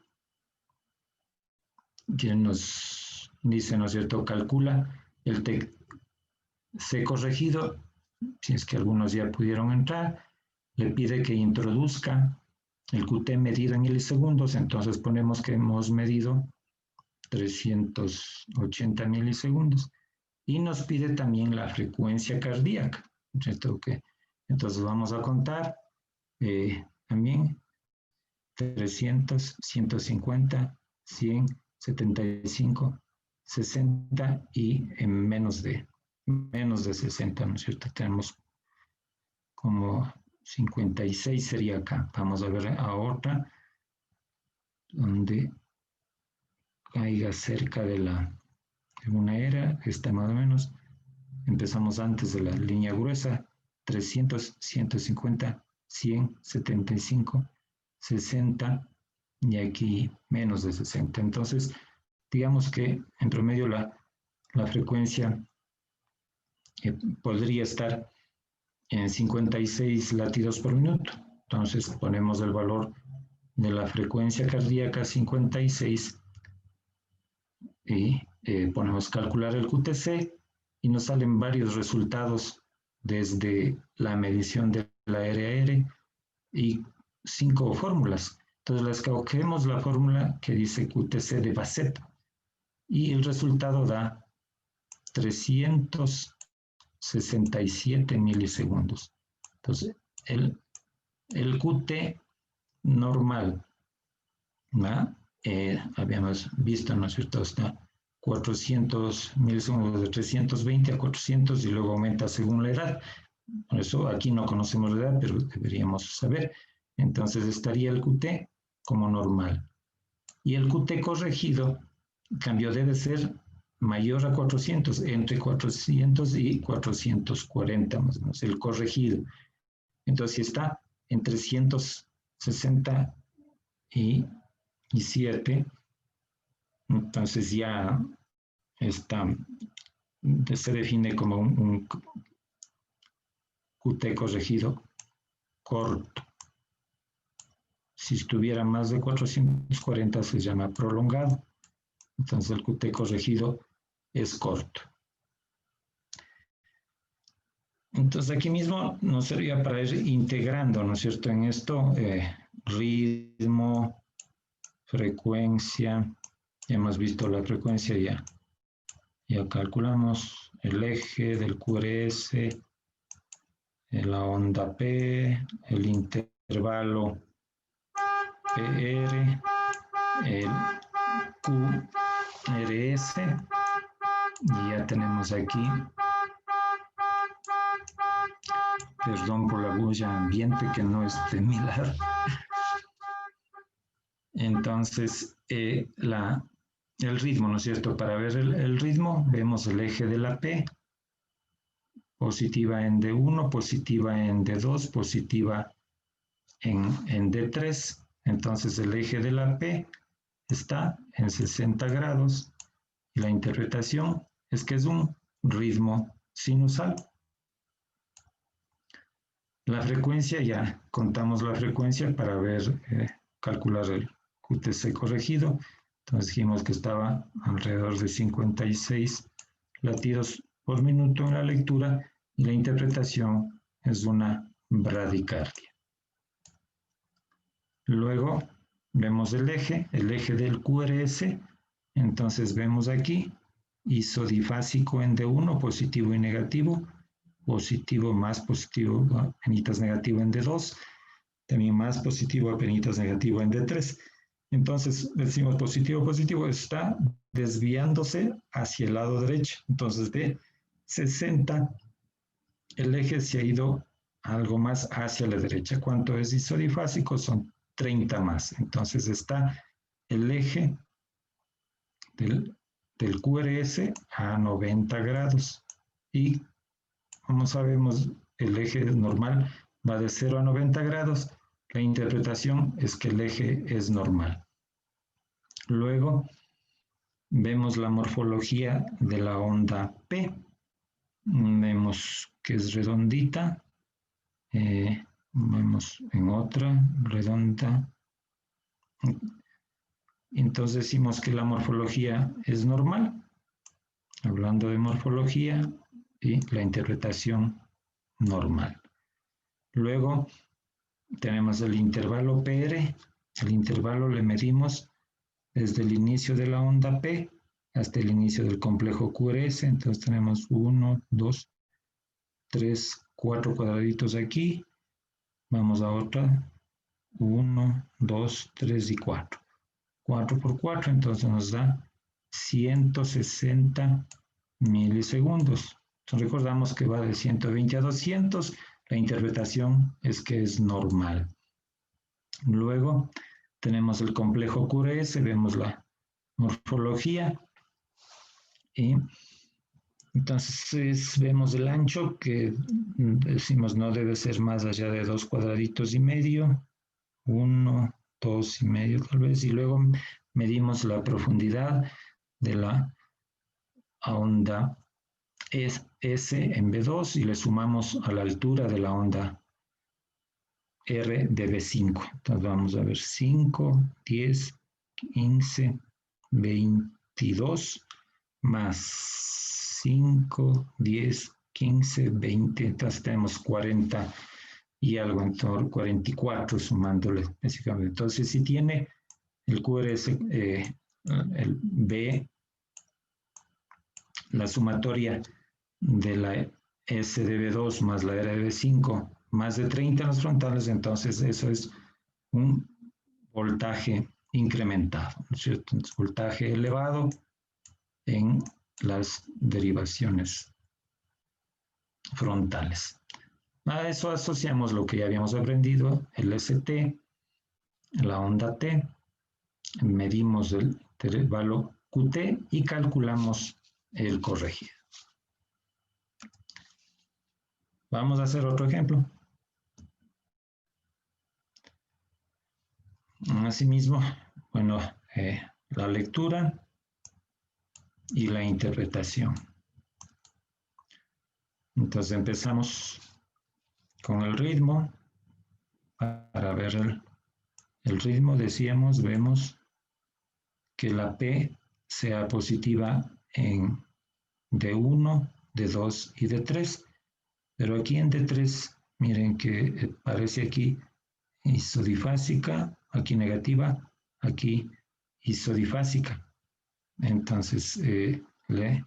que nos dice, ¿no es cierto?, calcula el TC corregido, si es que algunos ya pudieron entrar, le pide que introduzca el QT medido en milisegundos, entonces ponemos que hemos medido 380 milisegundos y nos pide también la frecuencia cardíaca. Entonces vamos a contar también 300, 150, 100, 75, 60 y en menos de 60, ¿no es cierto? Tenemos como 56 sería acá. Vamos a ver a otra donde caiga cerca de una era, está más o menos. Empezamos antes de la línea gruesa, 300, 150, 100, 75, 60 y aquí menos de 60. Entonces, digamos que en promedio la frecuencia podría estar en 56 latidos por minuto. Entonces ponemos el valor de la frecuencia cardíaca 56 y ponemos calcular el QTC y nos salen varios resultados desde la medición de la RR y 5 fórmulas. Entonces les escogemos la fórmula que dice QTC de Bassett y el resultado da 367 milisegundos. Entonces, el QT normal, ¿no? Habíamos visto, ¿no es cierto? Está 400 milisegundos, de 320 a 400 y luego aumenta según la edad. Por eso aquí no conocemos la edad, pero deberíamos saber. Entonces estaría el QT como normal. Y el QT corregido, cambio, debe ser mayor a 400, entre 400 y 440 más o menos, el corregido. Entonces, si está en 367, entonces ya está, se define como un QT corregido corto. Si estuviera más de 440 se llama prolongado. Entonces el QT corregido es corto. Entonces aquí mismo nos servía para ir integrando, ¿no es cierto? En esto, ritmo, frecuencia, ya hemos visto la frecuencia, ya calculamos el eje del QRS, la onda P, el intervalo PR, el QRS, y ya tenemos aquí, perdón por la bulla ambiente que no es de mi lado. Entonces, el ritmo, ¿no es cierto? Para ver el ritmo, vemos el eje de la P, positiva en D1, positiva en D2, positiva en D3. Entonces, el eje de la P está en 60 grados y la interpretación es que es un ritmo sinusal. La frecuencia, ya contamos la frecuencia para ver, calcular el QTC corregido. Entonces dijimos que estaba alrededor de 56 latidos por minuto en la lectura y la interpretación es una bradicardia. Luego vemos el eje del QRS. Entonces vemos aquí isodifásico en D1, positivo y negativo, positivo más positivo, apenitas negativo en D2, también más positivo, apenitas negativo en D3. Entonces decimos positivo, positivo, está desviándose hacia el lado derecho. Entonces de 60, el eje se ha ido algo más hacia la derecha. ¿Cuánto es isodifásico? Son 30 más. Entonces está el eje del QRS a 90 grados. Y como sabemos, el eje normal va de 0 a 90 grados. La interpretación es que el eje es normal. Luego vemos la morfología de la onda P. Vemos que es redondita. Vemos en otra redonda. Entonces decimos que la morfología es normal. Hablando de morfología y la interpretación normal. Luego tenemos el intervalo PR. El intervalo le medimos desde el inicio de la onda P hasta el inicio del complejo QRS. Entonces tenemos 1, 2, 3, 4 cuadraditos aquí. Vamos a otra. 1, 2, 3 y 4. 4 por 4, entonces nos da 160 milisegundos. Entonces recordamos que va de 120 a 200. La interpretación es que es normal. Luego tenemos el complejo QRS, vemos la morfología. Y entonces vemos el ancho que decimos no debe ser más allá de 2 cuadraditos y medio. 1, 2 y medio tal vez. Y luego medimos la profundidad de la onda S en B2 y le sumamos a la altura de la onda R de B5. Entonces vamos a ver 5, 10, 15, 22 más 5, 10, 15, 20. Entonces tenemos 40 y algo, entonces 44 sumándole específicamente. Entonces si tiene el QRS, el B la sumatoria de la SDB2 más la RB5 más de 30 en los frontales, entonces eso es un voltaje incrementado, ¿no es cierto? Entonces, voltaje elevado en las derivaciones frontales. A eso asociamos lo que ya habíamos aprendido, el ST, la onda T, medimos el intervalo QT y calculamos el corregido. Vamos a hacer otro ejemplo. Asimismo, bueno, la lectura y la interpretación. Entonces empezamos con el ritmo. Para ver el ritmo, decíamos, vemos que la P sea positiva en D1, D2 y D3. Pero aquí en D3, miren que aparece aquí isodifásica, aquí negativa, aquí isodifásica. Entonces le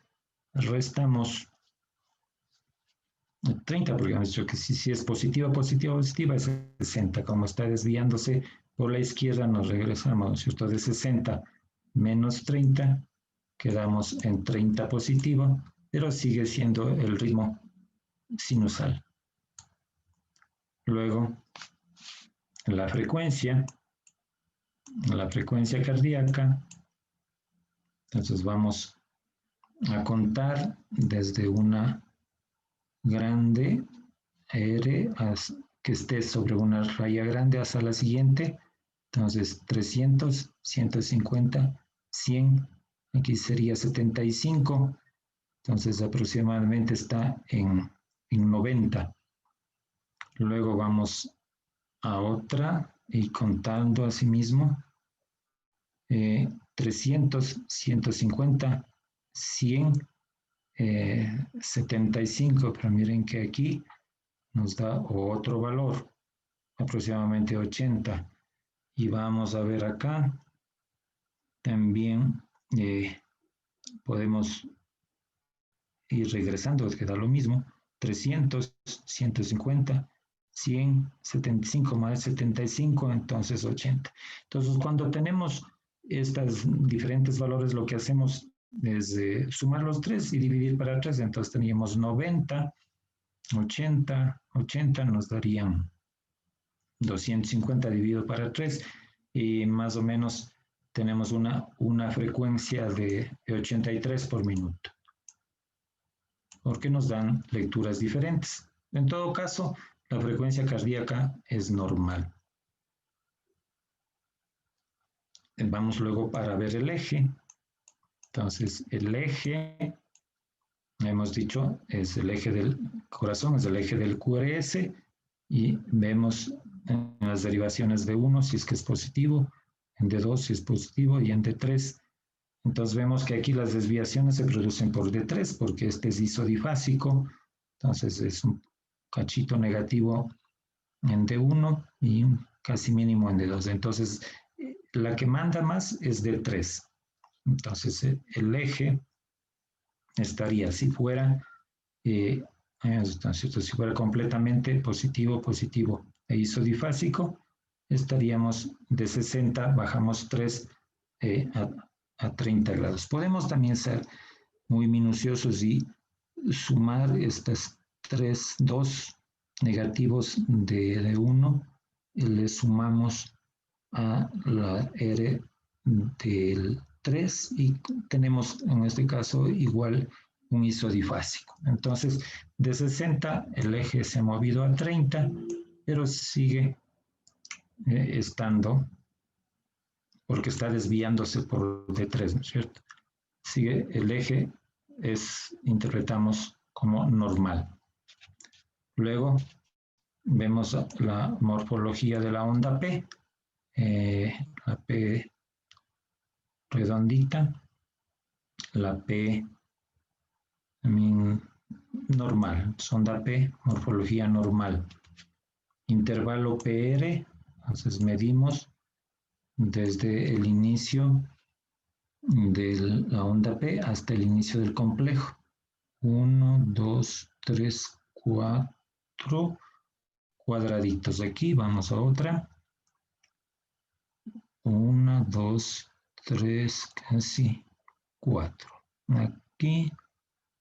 restamos 30, porque hemos dicho que si es positiva, positiva, positiva, es 60. Como está desviándose por la izquierda, nos regresamos, ¿cierto? De 60 menos 30, quedamos en 30 positivo, pero sigue siendo el ritmo sinusal. Luego, la frecuencia cardíaca. Entonces vamos a contar desde una grande R que esté sobre una raya grande hasta la siguiente. Entonces 300, 150, 100, aquí sería 75. Entonces aproximadamente está en 90. Luego vamos a otra y contando a sí mismo 300, 150, 100, 75, pero miren que aquí nos da otro valor, aproximadamente 80. Y vamos a ver acá, también podemos ir regresando, que da lo mismo, 300, 150, 100, 75 más 75, entonces 80. Entonces, cuando tenemos estos diferentes valores, lo que hacemos es sumar los 3 y dividir para 3. Entonces teníamos 90, 80, 80 nos darían 250 dividido para 3 y más o menos tenemos una frecuencia de 83 por minuto. Porque nos dan lecturas diferentes. En todo caso, la frecuencia cardíaca es normal. Vamos luego para ver el eje. Entonces, el eje, hemos dicho, es el eje del corazón, es el eje del QRS, y vemos en las derivaciones de 1 si es que es positivo, en D2 si es positivo y en D3. Entonces vemos que aquí las desviaciones se producen por D3 porque este es isodifásico, entonces es un cachito negativo en D1 y un casi mínimo en D2. Entonces la que manda más es D3. Entonces el eje estaría, si fuera, si fuera completamente positivo, positivo e isodifásico, estaríamos de 60, bajamos 3 a 30 grados. Podemos también ser muy minuciosos y sumar estas 2 negativos de 1, le sumamos a la R del 3 y tenemos en este caso igual un isodifásico. Entonces, de 60 el eje se ha movido a 30, pero sigue estando, porque está desviándose por D3, ¿no es cierto? Sigue el eje, interpretamos como normal. Luego vemos la morfología de la onda P, la P redondita, la P normal, sonda P, morfología normal. Intervalo PR, entonces medimos desde el inicio de la onda P hasta el inicio del complejo. 1, 2, 3, 4 cuadraditos. Aquí vamos a otra. 1, 2, 3, casi 4. Aquí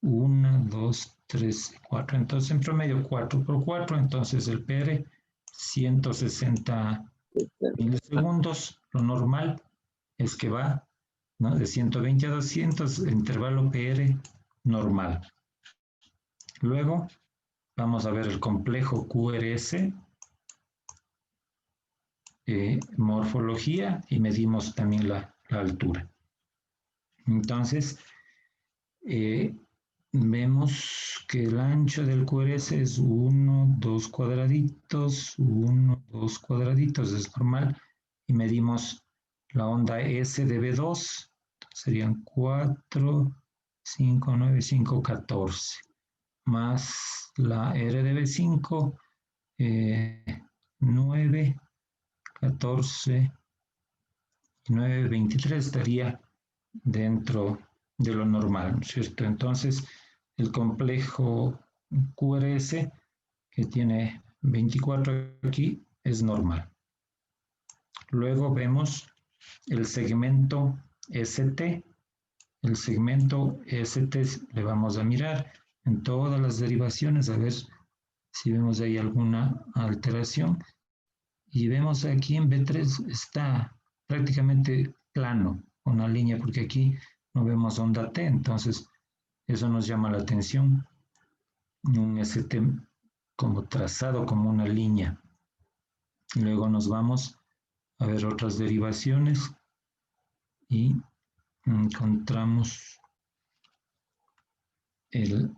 1, 2, 3, 4. Entonces en promedio 4 por 4. Entonces el PR 160 milisegundos. Lo normal es que va, ¿no?, de 120 a 200, intervalo PR normal. Luego vamos a ver el complejo QRS, morfología, y medimos también la altura. Entonces, vemos que el ancho del QRS es 1, 2 cuadraditos, 1, 2 cuadraditos, es normal, y medimos la onda S de B2, serían 4, 5, 9, 5, 14, más la R de B5, 9, 14, 9, 23 estaría dentro de lo normal, ¿no es cierto? Entonces, el complejo QRS, que tiene 24 aquí, es normal. Luego vemos el segmento ST. El segmento ST le vamos a mirar en todas las derivaciones a ver si vemos ahí alguna alteración. Y vemos aquí en B3 está prácticamente plano, una línea, porque aquí no vemos onda T, entonces eso nos llama la atención. Un ST como trazado como una línea. Luego nos vamos a ver otras derivaciones y encontramos el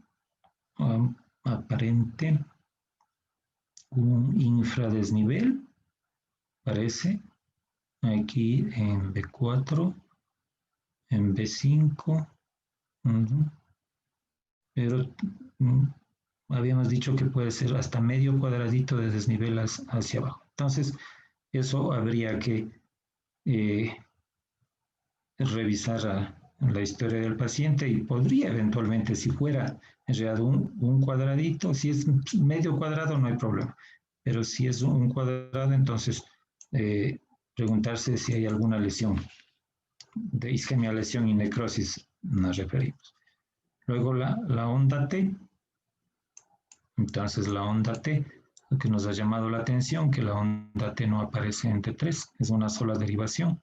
aparente un infradesnivel, parece, aquí en B4, en B5, pero habíamos dicho que puede ser hasta medio cuadradito de desnivel hacia abajo. Entonces, eso habría que revisar la historia del paciente y podría eventualmente, si fuera en realidad un cuadradito, si es medio cuadrado no hay problema, pero si es un cuadrado, entonces preguntarse si hay alguna lesión de isquemia, lesión y necrosis nos referimos. Luego la onda T. Entonces la onda T, lo que nos ha llamado la atención, que la onda T no aparece en T3, es una sola derivación.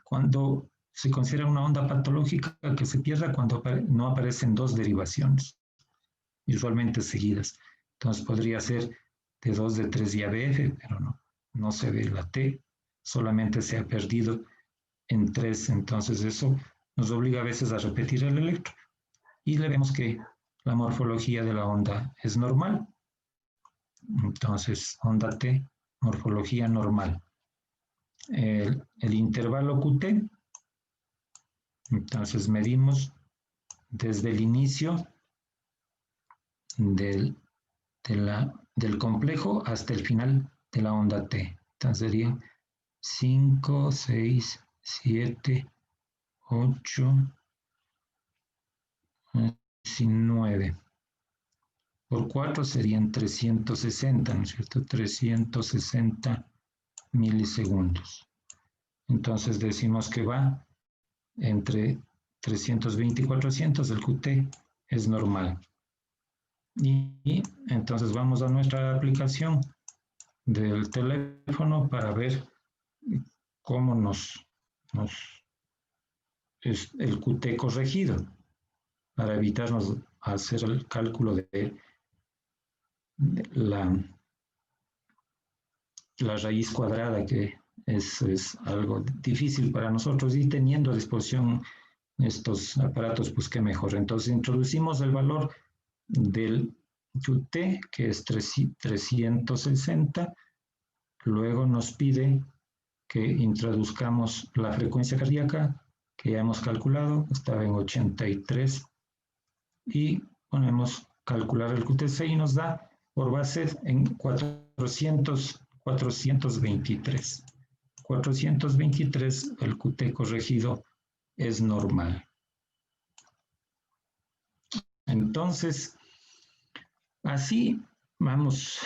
Cuando se considera una onda patológica que se pierda cuando no aparecen dos derivaciones, usualmente seguidas. Entonces podría ser T2, D3 y ABF, pero no se ve la T, solamente se ha perdido en 3. Entonces eso nos obliga a veces a repetir el electro. Y le vemos que la morfología de la onda es normal. Entonces, onda T, morfología normal. El intervalo QT, entonces medimos desde el inicio del complejo hasta el final de la onda T. Entonces serían 5, 6, 7, 8, 19. Por 4 serían 360, ¿no es cierto? 360 milisegundos. Entonces decimos que va entre 320 y 400, el QT es normal. Y entonces vamos a nuestra aplicación del teléfono para ver cómo es el QT corregido, para evitarnos hacer el cálculo de la raíz cuadrada, que es algo difícil para nosotros, y teniendo a disposición estos aparatos, pues qué mejor. Entonces introducimos el valor del QT, que es 360, luego nos pide que introduzcamos la frecuencia cardíaca, que ya hemos calculado, estaba en 83, y ponemos calcular el QTC y nos da por base en 423. 423 el QT corregido es normal. Entonces, así vamos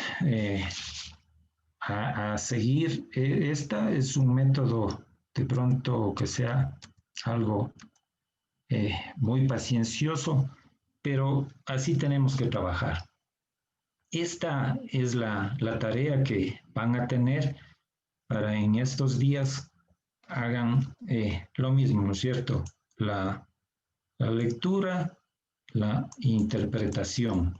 a seguir. Esta es un método de pronto que sea algo muy paciencioso, pero así tenemos que trabajar. Esta es la tarea que van a tener para en estos días hagan lo mismo, ¿no es cierto? La lectura, la interpretación.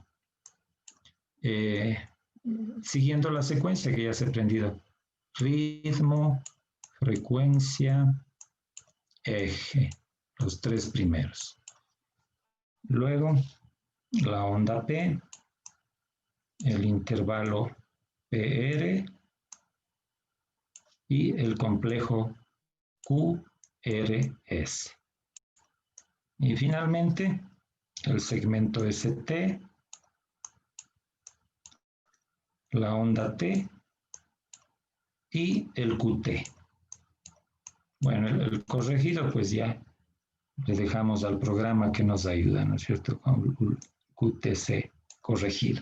Siguiendo la secuencia que ya se ha aprendido. Ritmo, frecuencia, eje, los tres primeros. Luego, la onda P, el intervalo PR y el complejo QRS. Y finalmente, el segmento ST, la onda T y el QT. Bueno, el corregido pues ya le dejamos al programa que nos ayuda, ¿no es cierto? Con QTC corregido.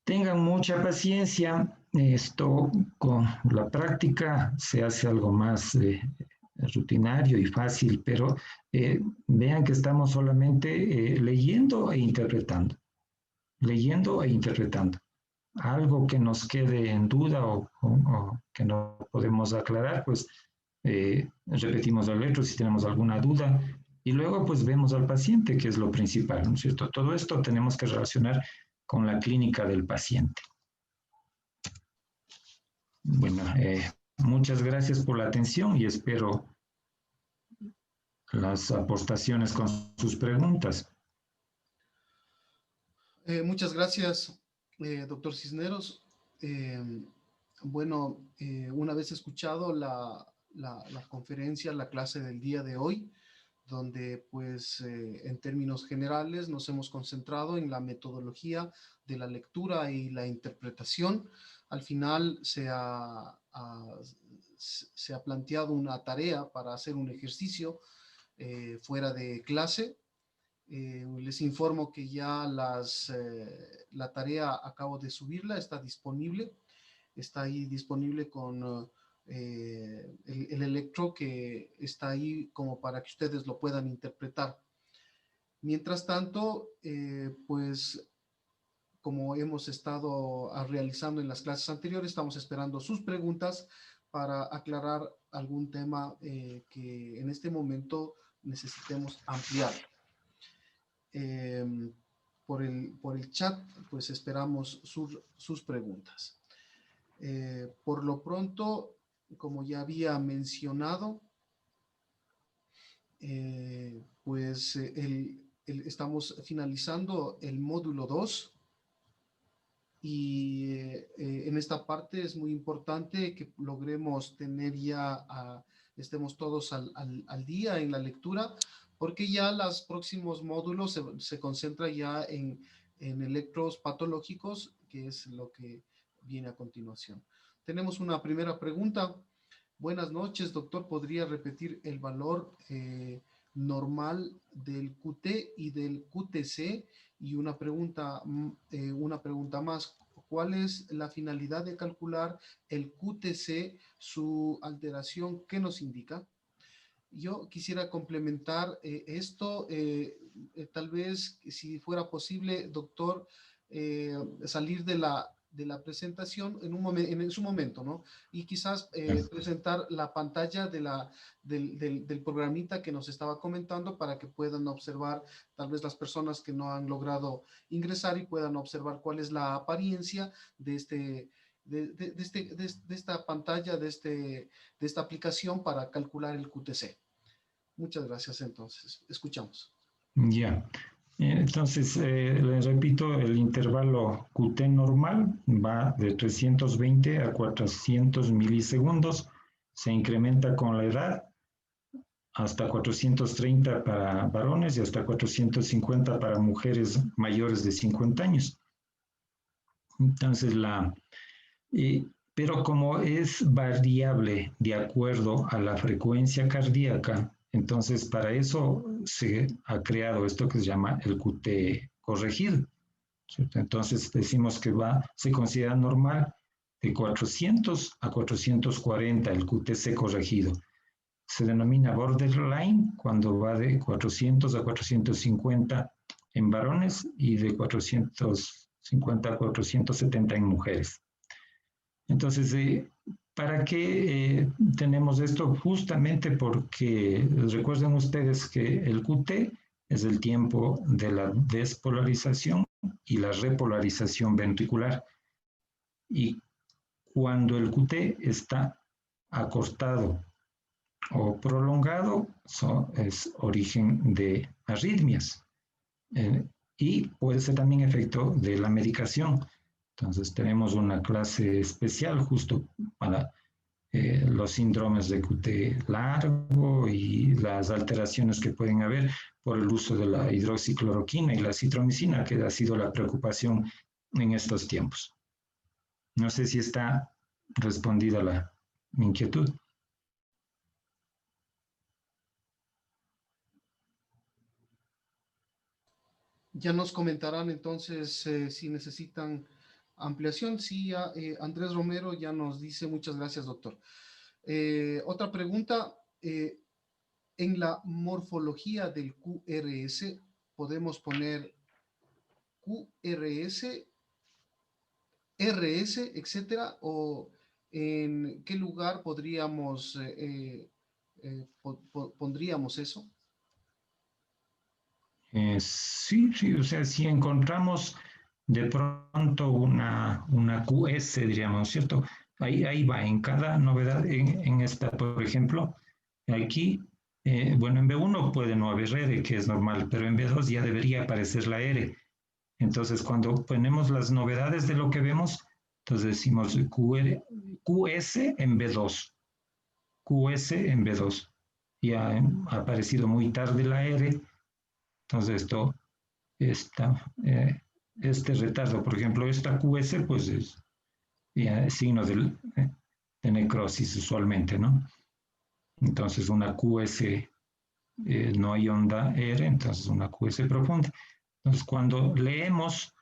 Tengan mucha paciencia, esto con la práctica se hace algo más rutinario y fácil, pero vean que estamos solamente leyendo e interpretando. Leyendo e interpretando. Algo que nos quede en duda o que no podemos aclarar, pues repetimos la letra si tenemos alguna duda y luego pues vemos al paciente, que es lo principal, ¿no es cierto? Todo esto tenemos que relacionar con la clínica del paciente. Bueno, muchas gracias por la atención y espero las aportaciones con sus preguntas. Muchas gracias, doctor Cisneros. Bueno, una vez escuchado la conferencia, la clase del día de hoy, donde pues en términos generales nos hemos concentrado en la metodología de la lectura y la interpretación. Al final se ha planteado una tarea para hacer un ejercicio fuera de clase. Les informo que ya la tarea acabo de subirla, está disponible. Está ahí disponible con el electro que está ahí como para que ustedes lo puedan interpretar. Mientras tanto, pues como hemos estado realizando en las clases anteriores, estamos esperando sus preguntas para aclarar algún tema que en este momento necesitemos ampliar. Por el chat, pues esperamos sus preguntas. Por lo pronto, como ya había mencionado, pues estamos finalizando el módulo 2 y en esta parte es muy importante que logremos tener ya, estemos todos al día en la lectura, porque ya los próximos módulos se concentra ya en electros patológicos, que es lo que viene a continuación. Tenemos una primera pregunta. Buenas noches, doctor. ¿Podría repetir el valor normal del QT y del QTC? Y una pregunta más. ¿Cuál es la finalidad de calcular el QTC, su alteración? ¿Qué nos indica? Yo quisiera complementar esto, tal vez si fuera posible, doctor, salir de la presentación en su momento, ¿no? Y quizás presentar la pantalla del programita que nos estaba comentando para que puedan observar, tal vez las personas que no han logrado ingresar y puedan observar cuál es la apariencia de esta pantalla, de esta aplicación para calcular el QTC. Muchas gracias, entonces. Escuchamos. Ya. Entonces, les repito, el intervalo QT normal va de 320 a 400 milisegundos, se incrementa con la edad hasta 430 para varones y hasta 450 para mujeres mayores de 50 años. Entonces, Pero como es variable de acuerdo a la frecuencia cardíaca, entonces para eso se ha creado esto que se llama el QT corregido, ¿cierto? Entonces decimos que se considera normal de 400 a 440 el QTC corregido. Se denomina borderline cuando va de 400 a 450 en varones y de 450 a 470 en mujeres. Entonces, ¿para qué tenemos esto? Justamente porque recuerden ustedes que el QT es el tiempo de la despolarización y la repolarización ventricular. Y cuando el QT está acortado o prolongado, es origen de arritmias. Y puede ser también efecto de la medicación. Entonces tenemos una clase especial justo para los síndromes de QT largo y las alteraciones que pueden haber por el uso de la hidroxicloroquina y la citromicina, que ha sido la preocupación en estos tiempos. No sé si está respondida la inquietud. Ya nos comentarán entonces si necesitan ampliación. Sí, Andrés Romero ya nos dice muchas gracias, doctor. Otra pregunta. En la morfología del QRS podemos poner QRS, RS, etcétera, o en qué lugar podríamos pondríamos eso. Sí, sí, o sea, si encontramos de pronto una QS, diríamos, ¿cierto? Ahí va, en cada novedad, en esta, por ejemplo, aquí, bueno, en B1 puede no haber R, que es normal, pero en B2 ya debería aparecer la R. Entonces, cuando ponemos las novedades de lo que vemos, entonces decimos QS en B2, QS en B2. Ya ha aparecido muy tarde la R, entonces este retardo, por ejemplo, esta QS, pues es signo de necrosis usualmente, ¿no? Entonces una QS, no hay onda R, entonces una QS profunda. Entonces cuando leemos,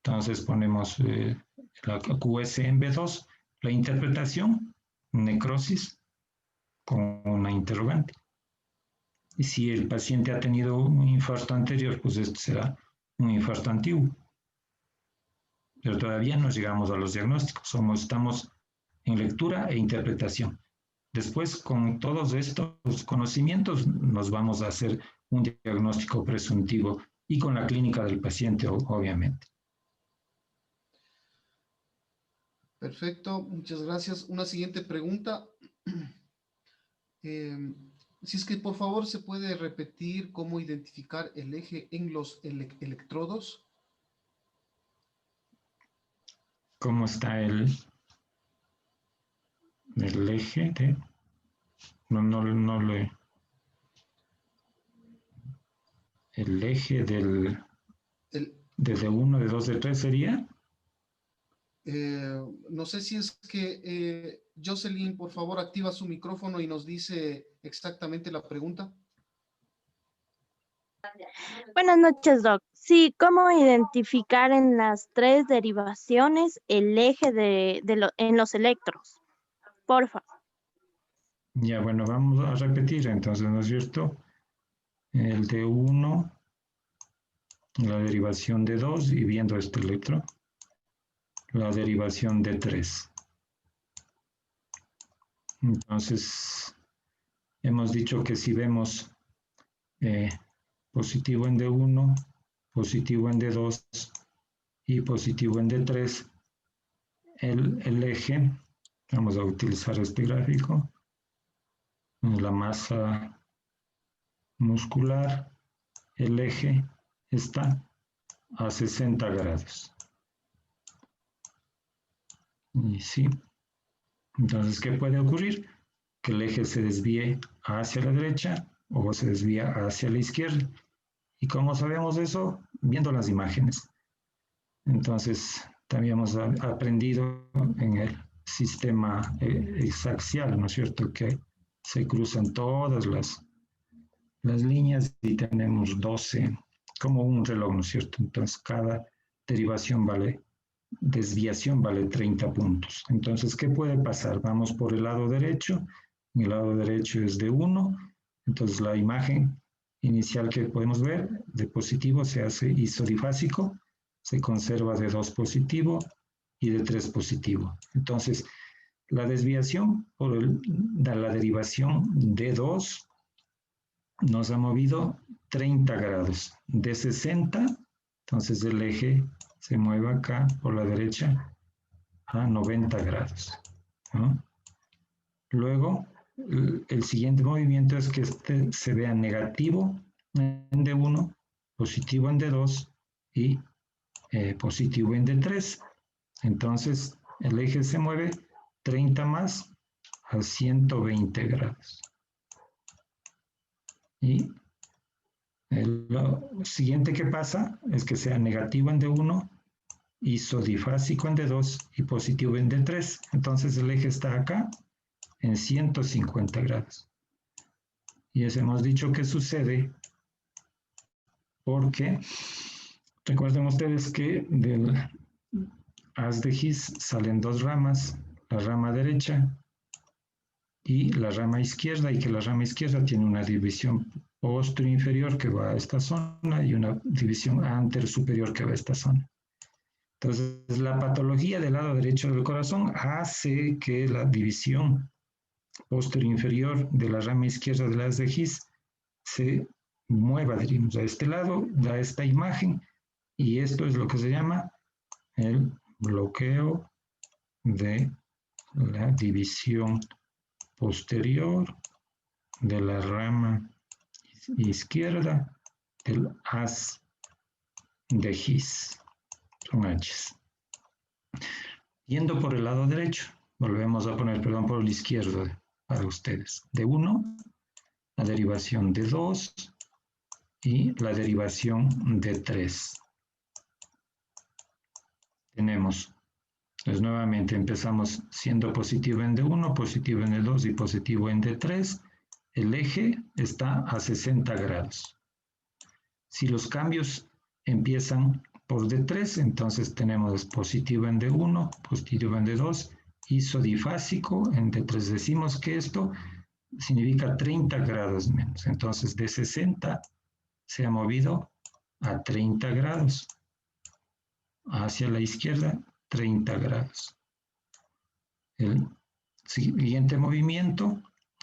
entonces ponemos la QS en B2, la interpretación, necrosis, con una interrogante. Y si el paciente ha tenido un infarto anterior, pues este será un infarto antiguo. Pero todavía no llegamos a los diagnósticos, estamos en lectura e interpretación. Después, con todos estos conocimientos, nos vamos a hacer un diagnóstico presuntivo y con la clínica del paciente, obviamente. Perfecto, muchas gracias. Una siguiente pregunta. Si es que por favor se puede repetir cómo identificar el eje en los electrodos. ¿Cómo está el eje de? No le... El eje de D1, de 2, de 3 sería. No sé si es que Jocelyn, por favor, activa su micrófono y nos dice exactamente la pregunta. Buenas noches, Doc. Sí, ¿cómo identificar en las 3 derivaciones el eje en los electros? Porfa. Ya, bueno, vamos a repetir entonces, ¿no es cierto? El de 1, la derivación de 2 y viendo este electro, la derivación de 3. Entonces, hemos dicho que si vemos positivo en D1, positivo en D2 y positivo en D3, el eje, vamos a utilizar este gráfico, la masa muscular, el eje está a 60 grados. Y sí, entonces, ¿qué puede ocurrir? Que el eje se desvíe hacia la derecha o se desvía hacia la izquierda. ¿Y cómo sabemos eso? Viendo las imágenes. Entonces, también hemos aprendido en sistema hexaxial, ¿no es cierto? Que se cruzan todas las líneas y tenemos 12, como un reloj, ¿no es cierto? Entonces, cada desviación vale 30 puntos. Entonces, ¿qué puede pasar? Vamos por el lado derecho. El lado derecho es de 1. Entonces, la imagen inicial que podemos ver de positivo se hace isodifásico, se conserva de 2 positivo y de 3 positivo. Entonces, la desviación por la derivación de 2 nos ha movido 30 grados. De 60, entonces el eje se mueve acá por la derecha a 90 grados, ¿no? Luego, el siguiente movimiento es que este se vea negativo en D1, positivo en D2 y positivo en D3. Entonces, el eje se mueve 30 más a 120 grados. Y lo siguiente que pasa es que sea negativo en D1, isodifásico en D2 y positivo en D3. Entonces el eje está acá en 150 grados. Y eso hemos dicho que sucede porque recuerden ustedes que del haz de His salen 2 ramas, la rama derecha y la rama izquierda, y que la rama izquierda tiene una división posterior-inferior que va a esta zona y una división anterior-superior que va a esta zona. Entonces, la patología del lado derecho del corazón hace que la división posterior-inferior de la rama izquierda del haz de His se mueva, diríamos, a este lado, da esta imagen, y esto es lo que se llama el bloqueo de la división posterior de la rama izquierda del haz de His. Son H's. Yendo por el lado derecho, volvemos a poner, perdón, por el izquierdo para ustedes. De 1, la derivación de 2 y la derivación de 3. Tenemos, pues nuevamente empezamos siendo positivo en D1, positivo en D2 y positivo en D3. El eje está a 60 grados. Si los cambios empiezan por D3, entonces tenemos positivo en D1, positivo en D2, isodifásico en D3. Decimos que esto significa 30 grados menos. Entonces de 60 se ha movido a 30 grados. Hacia la izquierda, 30 grados. El siguiente movimiento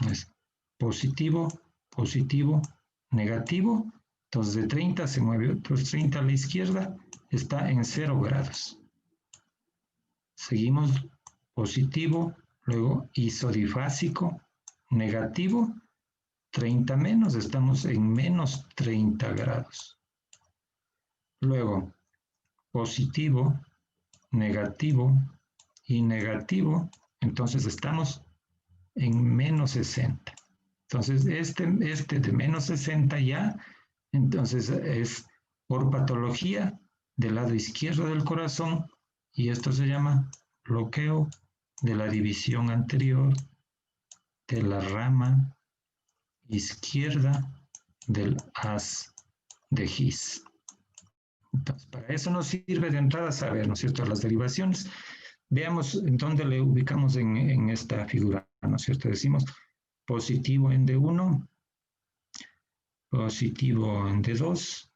es positivo, positivo, negativo. Entonces de 30 se mueve otros 30 a la izquierda, está en 0 grados. Seguimos positivo, luego isodifásico, negativo, 30 menos, estamos en menos 30 grados. Luego positivo, negativo y negativo, entonces estamos en menos 60. Entonces este de menos 60 ya, entonces es por patología del lado izquierdo del corazón, y esto se llama bloqueo de la división anterior de la rama izquierda del haz de His. Entonces, para eso nos sirve de entrada saber, ¿no es cierto?, las derivaciones. Veamos en dónde le ubicamos en esta figura, ¿no es cierto? Decimos positivo en D1, positivo en D2,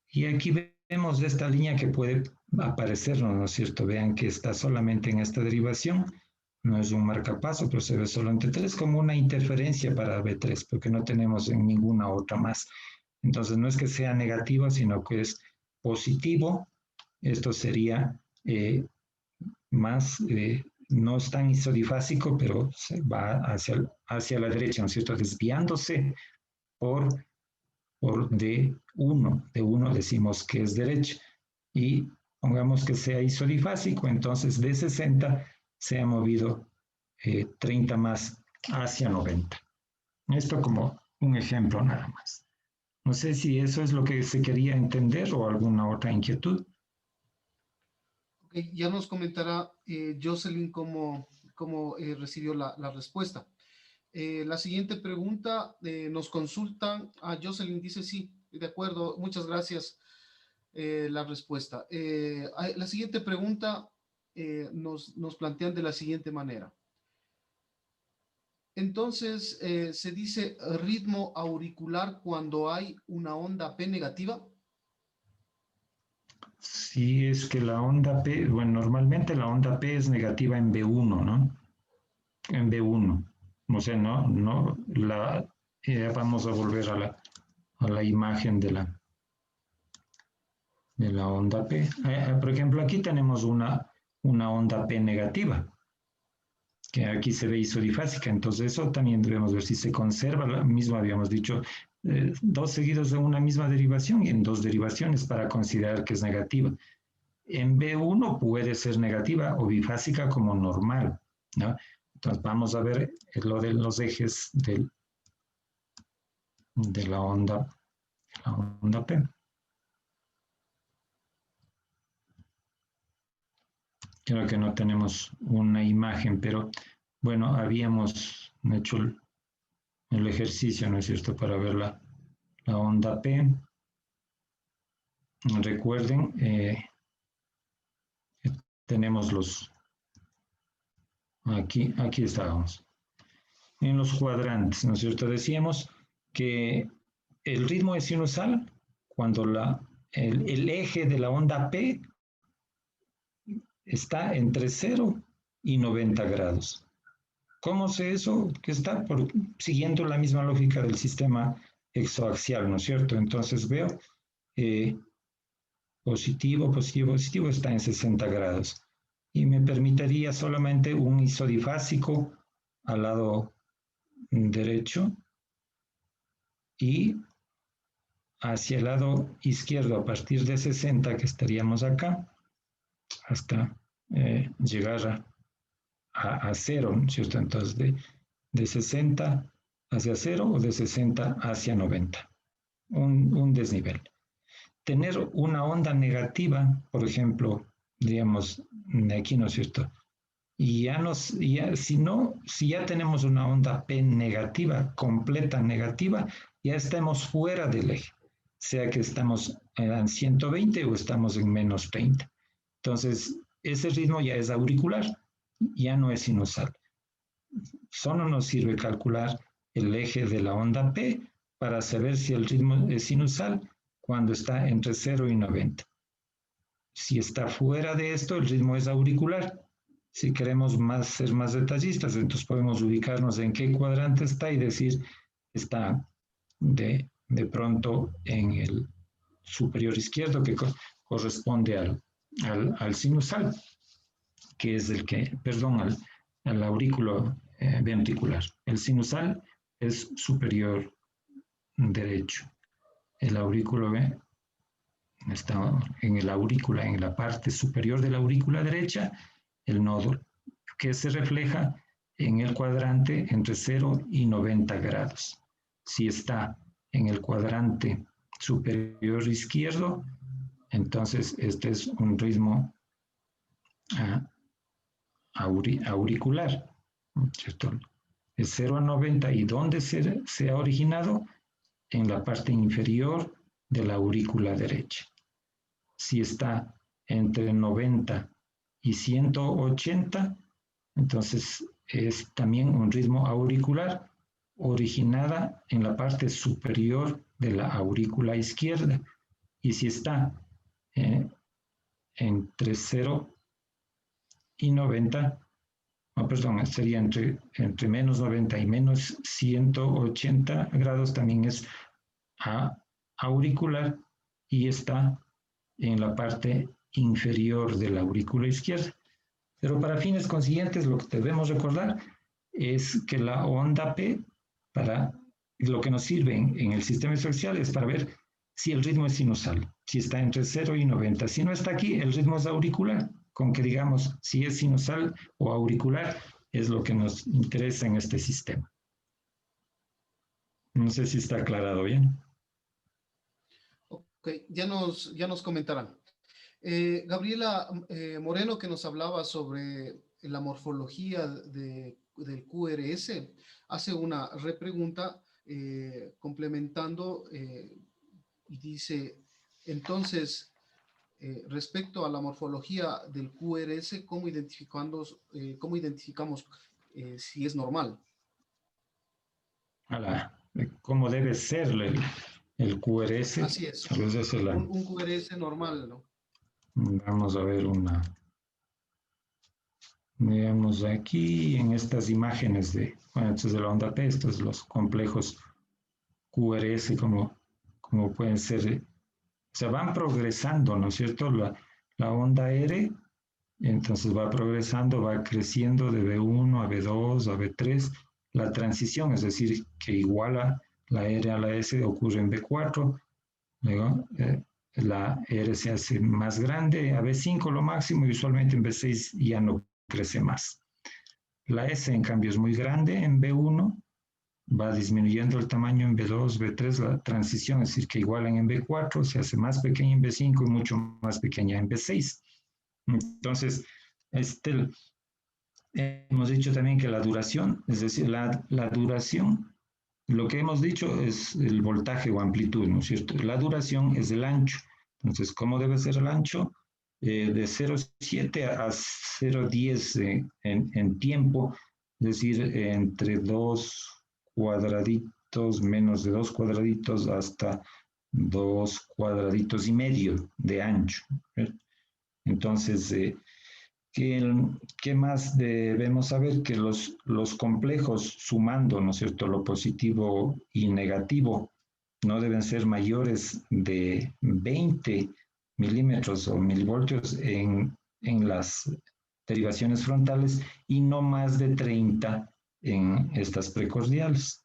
y aquí vemos esta línea que puede aparecernos, ¿no es cierto? Vean que está solamente en esta derivación, no es un marcapaso, pero se ve solo en T3 como una interferencia para B3, porque no tenemos en ninguna otra más. Entonces no es que sea negativa, sino que es positivo. Esto sería no es tan isodifásico, pero se va hacia la derecha, ¿no es cierto? Desviándose por D1. D1 decimos que es derecha. Y pongamos que sea isodifásico, entonces de 60 se ha movido 30 más hacia 90. Esto como un ejemplo nada más. No sé si eso es lo que se quería entender o alguna otra inquietud. Ok, Ya nos comentará Jocelyn cómo recibió la respuesta. La siguiente pregunta nos consultan. Jocelyn dice sí, de acuerdo, muchas gracias la respuesta. La siguiente pregunta nos plantean de la siguiente manera. Entonces, se dice ritmo auricular cuando hay una onda P negativa. Si es que la onda P, bueno, normalmente la onda P es negativa en B1, ¿no? En B1. O sea, vamos a volver a la imagen de la onda P. Por ejemplo, aquí tenemos una onda P negativa, que aquí se ve isodifásica, entonces eso también debemos ver si se conserva, lo mismo habíamos dicho, dos seguidos de una misma derivación y en dos derivaciones para considerar que es negativa. En B1 puede ser negativa o bifásica como normal, ¿no? Entonces vamos a ver lo de los ejes de la onda P. Creo que no tenemos una imagen, pero bueno, habíamos hecho el ejercicio, ¿no es cierto?, para ver la onda P. Recuerden, tenemos aquí estábamos, en los cuadrantes, ¿no es cierto? Decíamos que el ritmo es sinusal cuando el eje de la onda P está entre 0 y 90 grados. ¿Cómo sé eso? Que está siguiendo la misma lógica del sistema exoaxial, ¿no es cierto? Entonces veo positivo, positivo, positivo está en 60 grados. Y me permitiría solamente un isodifásico al lado derecho y hacia el lado izquierdo a partir de 60 que estaríamos acá hasta llegar a 0, ¿no es cierto? Entonces de 60 hacia 0 o de 60 hacia 90, un desnivel. Tener una onda negativa, por ejemplo, digamos, aquí, ¿no es cierto? Y si ya tenemos una onda P negativa, completa negativa, ya estamos fuera del eje, sea que estamos en 120 o estamos en menos 30. Entonces, ese ritmo ya es auricular, ya no es sinusal. Solo nos sirve calcular el eje de la onda P para saber si el ritmo es sinusal cuando está entre 0 y 90. Si está fuera de esto, el ritmo es auricular. Si queremos ser más detallistas, entonces podemos ubicarnos en qué cuadrante está y decir, está de pronto en el superior izquierdo, que corresponde al sinusal, que es al aurículo ventricular. El sinusal es superior derecho. El aurículo está en el aurícula, en la parte superior de la aurícula derecha, el nódulo, que se refleja en el cuadrante entre 0 y 90 grados. Si está en el cuadrante superior izquierdo, entonces este es un ritmo auricular, ¿cierto? De 0 a 90, ¿y dónde se ha originado? En la parte inferior de la aurícula derecha. Si está entre 90 y 180, entonces es también un ritmo auricular originada en la parte superior de la aurícula izquierda. Y si está entre 0 y 90, sería entre menos 90 y menos 180 grados, también es auricular y está en la parte inferior de la aurícula izquierda. Pero para fines consiguientes, lo que debemos recordar es que la onda P, para lo que nos sirve en el sistema exoaxial, es para ver si el ritmo es sinusal, si está entre 0 y 90. Si no está aquí, el ritmo es auricular. Con que digamos si es sinusal o auricular, es lo que nos interesa en este sistema. No sé si está aclarado bien. Ok, ya nos comentarán. Gabriela Moreno, que nos hablaba sobre la morfología del QRS, hace una repregunta complementando y dice, entonces, respecto a la morfología del QRS, ¿cómo identificamos si es normal? ¿Cómo debe ser el QRS? Así es, un QRS normal, ¿no? Vamos a ver veamos aquí en estas imágenes esto es de la onda P, estos los complejos QRS, como pueden ser, o sea, van progresando, ¿no es cierto? La onda R, entonces va progresando, va creciendo de B1 a B2 a B3. La transición, es decir, que iguala la R a la S, ocurre en B4. Luego, la R se hace más grande a B5 lo máximo y usualmente en B6 ya no crece más. La S en cambio es muy grande en B1, va disminuyendo el tamaño en B2, B3, la transición, es decir, que igualan en B4, se hace más pequeña en B5 y mucho más pequeña en B6. Entonces, hemos dicho también que la duración, es decir, la duración, lo que hemos dicho es el voltaje o amplitud, ¿no es cierto? La duración es el ancho. Entonces, ¿cómo debe ser el ancho? De 0,7 a 0,10 en tiempo, es decir, entre 2 cuadraditos, menos de 2 cuadraditos hasta 2 cuadraditos y medio de ancho. Entonces, ¿qué más debemos saber? Que los complejos sumando, ¿no es cierto?, lo positivo y negativo, no deben ser mayores de 20 milímetros o milivoltios en las derivaciones frontales y no más de 30 en estas precordiales.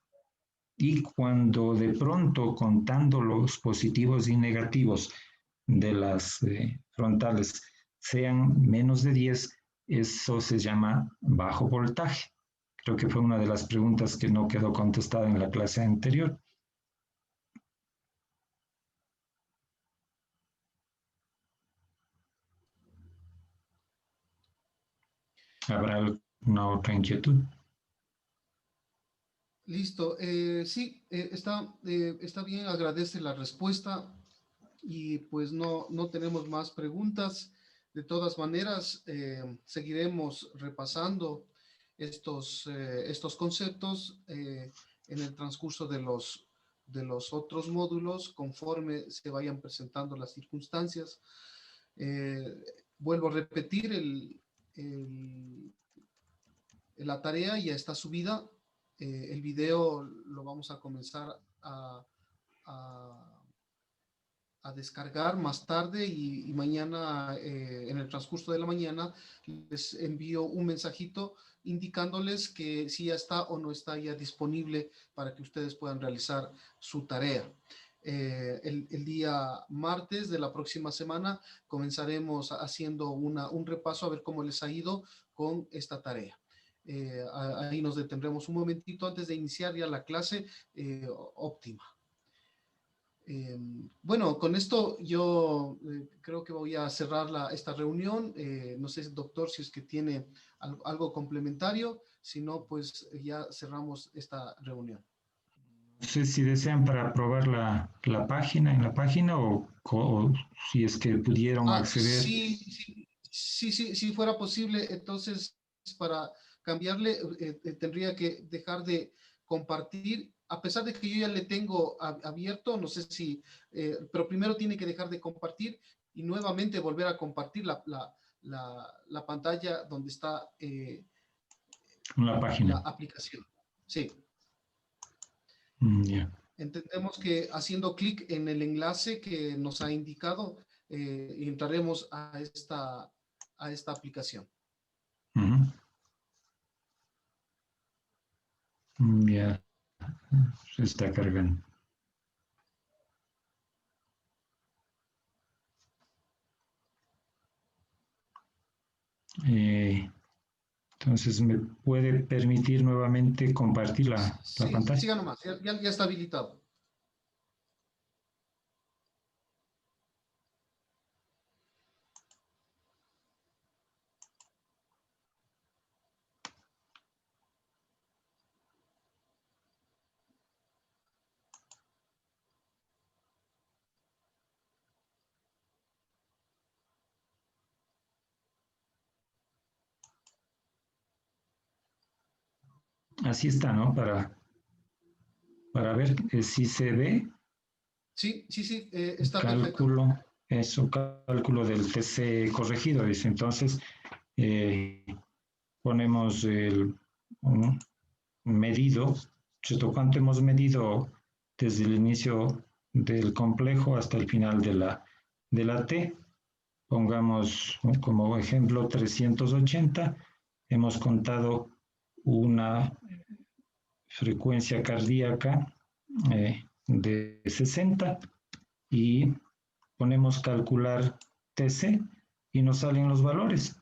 Y cuando de pronto, contando los positivos y negativos de las frontales, sean menos de 10, eso se llama bajo voltaje. Creo que fue una de las preguntas que no quedó contestada en la clase anterior. ¿Habrá alguna otra inquietud? Listo. Sí, está bien, agradece la respuesta y pues no tenemos más preguntas. De todas maneras, seguiremos repasando estos conceptos en el transcurso de los otros módulos conforme se vayan presentando las circunstancias. Vuelvo a repetir, la tarea ya está subida. El video lo vamos a comenzar a descargar más tarde y mañana, en el transcurso de la mañana, les envío un mensajito indicándoles que si ya está o no está ya disponible para que ustedes puedan realizar su tarea. El día martes de la próxima semana comenzaremos haciendo un repaso a ver cómo les ha ido con esta tarea. Ahí nos detendremos un momentito antes de iniciar ya la clase óptima. Bueno, con esto yo creo que voy a cerrar esta reunión. No sé, doctor, si es que tiene algo complementario. Si no, pues ya cerramos esta reunión. No sé si desean para probar la página en la página o si es que pudieron acceder. Sí, si fuera posible, entonces para cambiarle tendría que dejar de compartir, a pesar de que yo ya le tengo abierto, no sé si, pero primero tiene que dejar de compartir y nuevamente volver a compartir la pantalla donde está la página. La aplicación. Sí. Yeah. Entendemos que haciendo clic en el enlace que nos ha indicado, entraremos a esta aplicación. Ya, se está cargando. Entonces, ¿me puede permitir nuevamente compartir la pantalla? Siga nomás, ya está habilitado. así está, ¿no? Para ver si se ve. Sí, está perfecto. Cálculo del TC corregido, dice. Entonces, ponemos un medido, ¿cierto? ¿Cuánto hemos medido desde el inicio del complejo hasta el final de la T? Pongamos como ejemplo 380. Hemos contado una frecuencia cardíaca de 60 y ponemos calcular TC y nos salen los valores.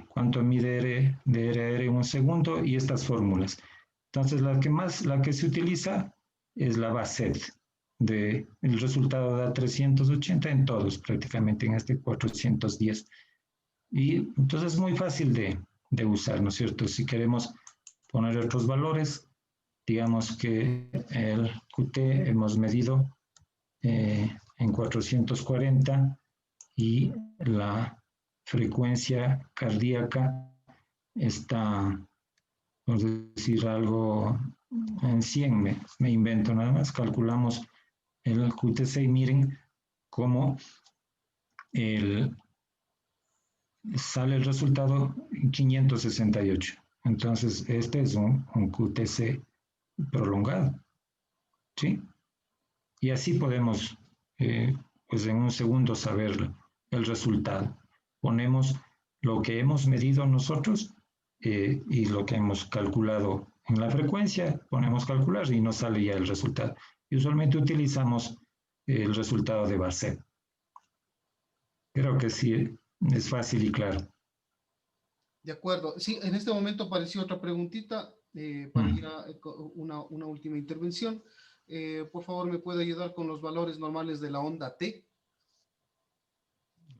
Cuánto mide de R a R en un segundo y estas fórmulas. Entonces, la que se utiliza es la BASET. El resultado da 380 en todos, prácticamente en este 410. Y entonces es muy fácil de usar, ¿no es cierto? Si queremos poner otros valores, digamos que el QT hemos medido en 440 y la frecuencia cardíaca está, vamos a decir, algo en 100, me invento nada más, calculamos el QT6, miren cómo sale el resultado 568. Entonces, este es un QTC prolongado, ¿sí? Y así podemos, pues en un segundo saber el resultado. Ponemos lo que hemos medido nosotros y lo que hemos calculado en la frecuencia, ponemos calcular y nos sale ya el resultado. Y usualmente utilizamos el resultado de Bassett. Creo que sí, es fácil y claro. De acuerdo. Sí, en este momento apareció otra preguntita para ir a una última intervención. Por favor, ¿me puede ayudar con los valores normales de la onda T?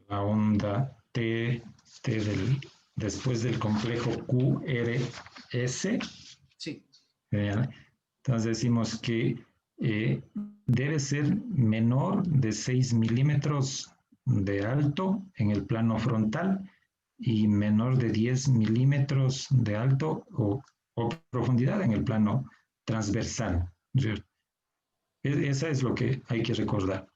La onda T después del complejo QRS. Sí. Entonces decimos que debe ser menor de 6 milímetros de alto en el plano frontal y menor de 10 milímetros de alto o profundidad en el plano transversal. Esa es lo que hay que recordar.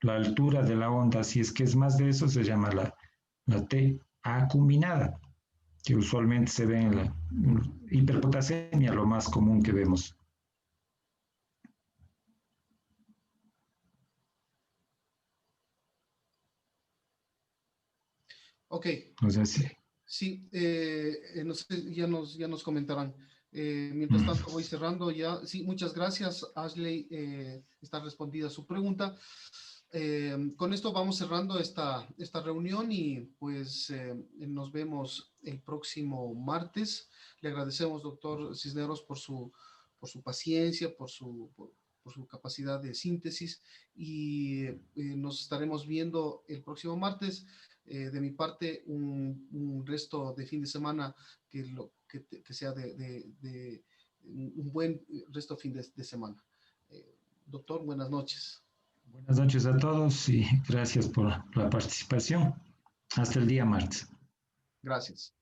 La altura de la onda, si es que es más de eso, se llama la T acuminada, que usualmente se ve en la hiperpotasemia, lo más común que vemos. Ok. O sea, sí. Sí, no sé, ya nos comentarán. Mientras tanto voy cerrando ya. Sí, muchas gracias, Ashley. Está respondida su pregunta. Con esto vamos cerrando esta reunión y pues nos vemos el próximo martes. Le agradecemos, doctor Cisneros, por su paciencia, por su capacidad de síntesis y nos estaremos viendo el próximo martes. De mi parte, un resto de fin de semana que sea de un buen resto fin de semana. Doctor, buenas noches. Buenas noches a todos y gracias por la participación. Hasta el día martes. Gracias.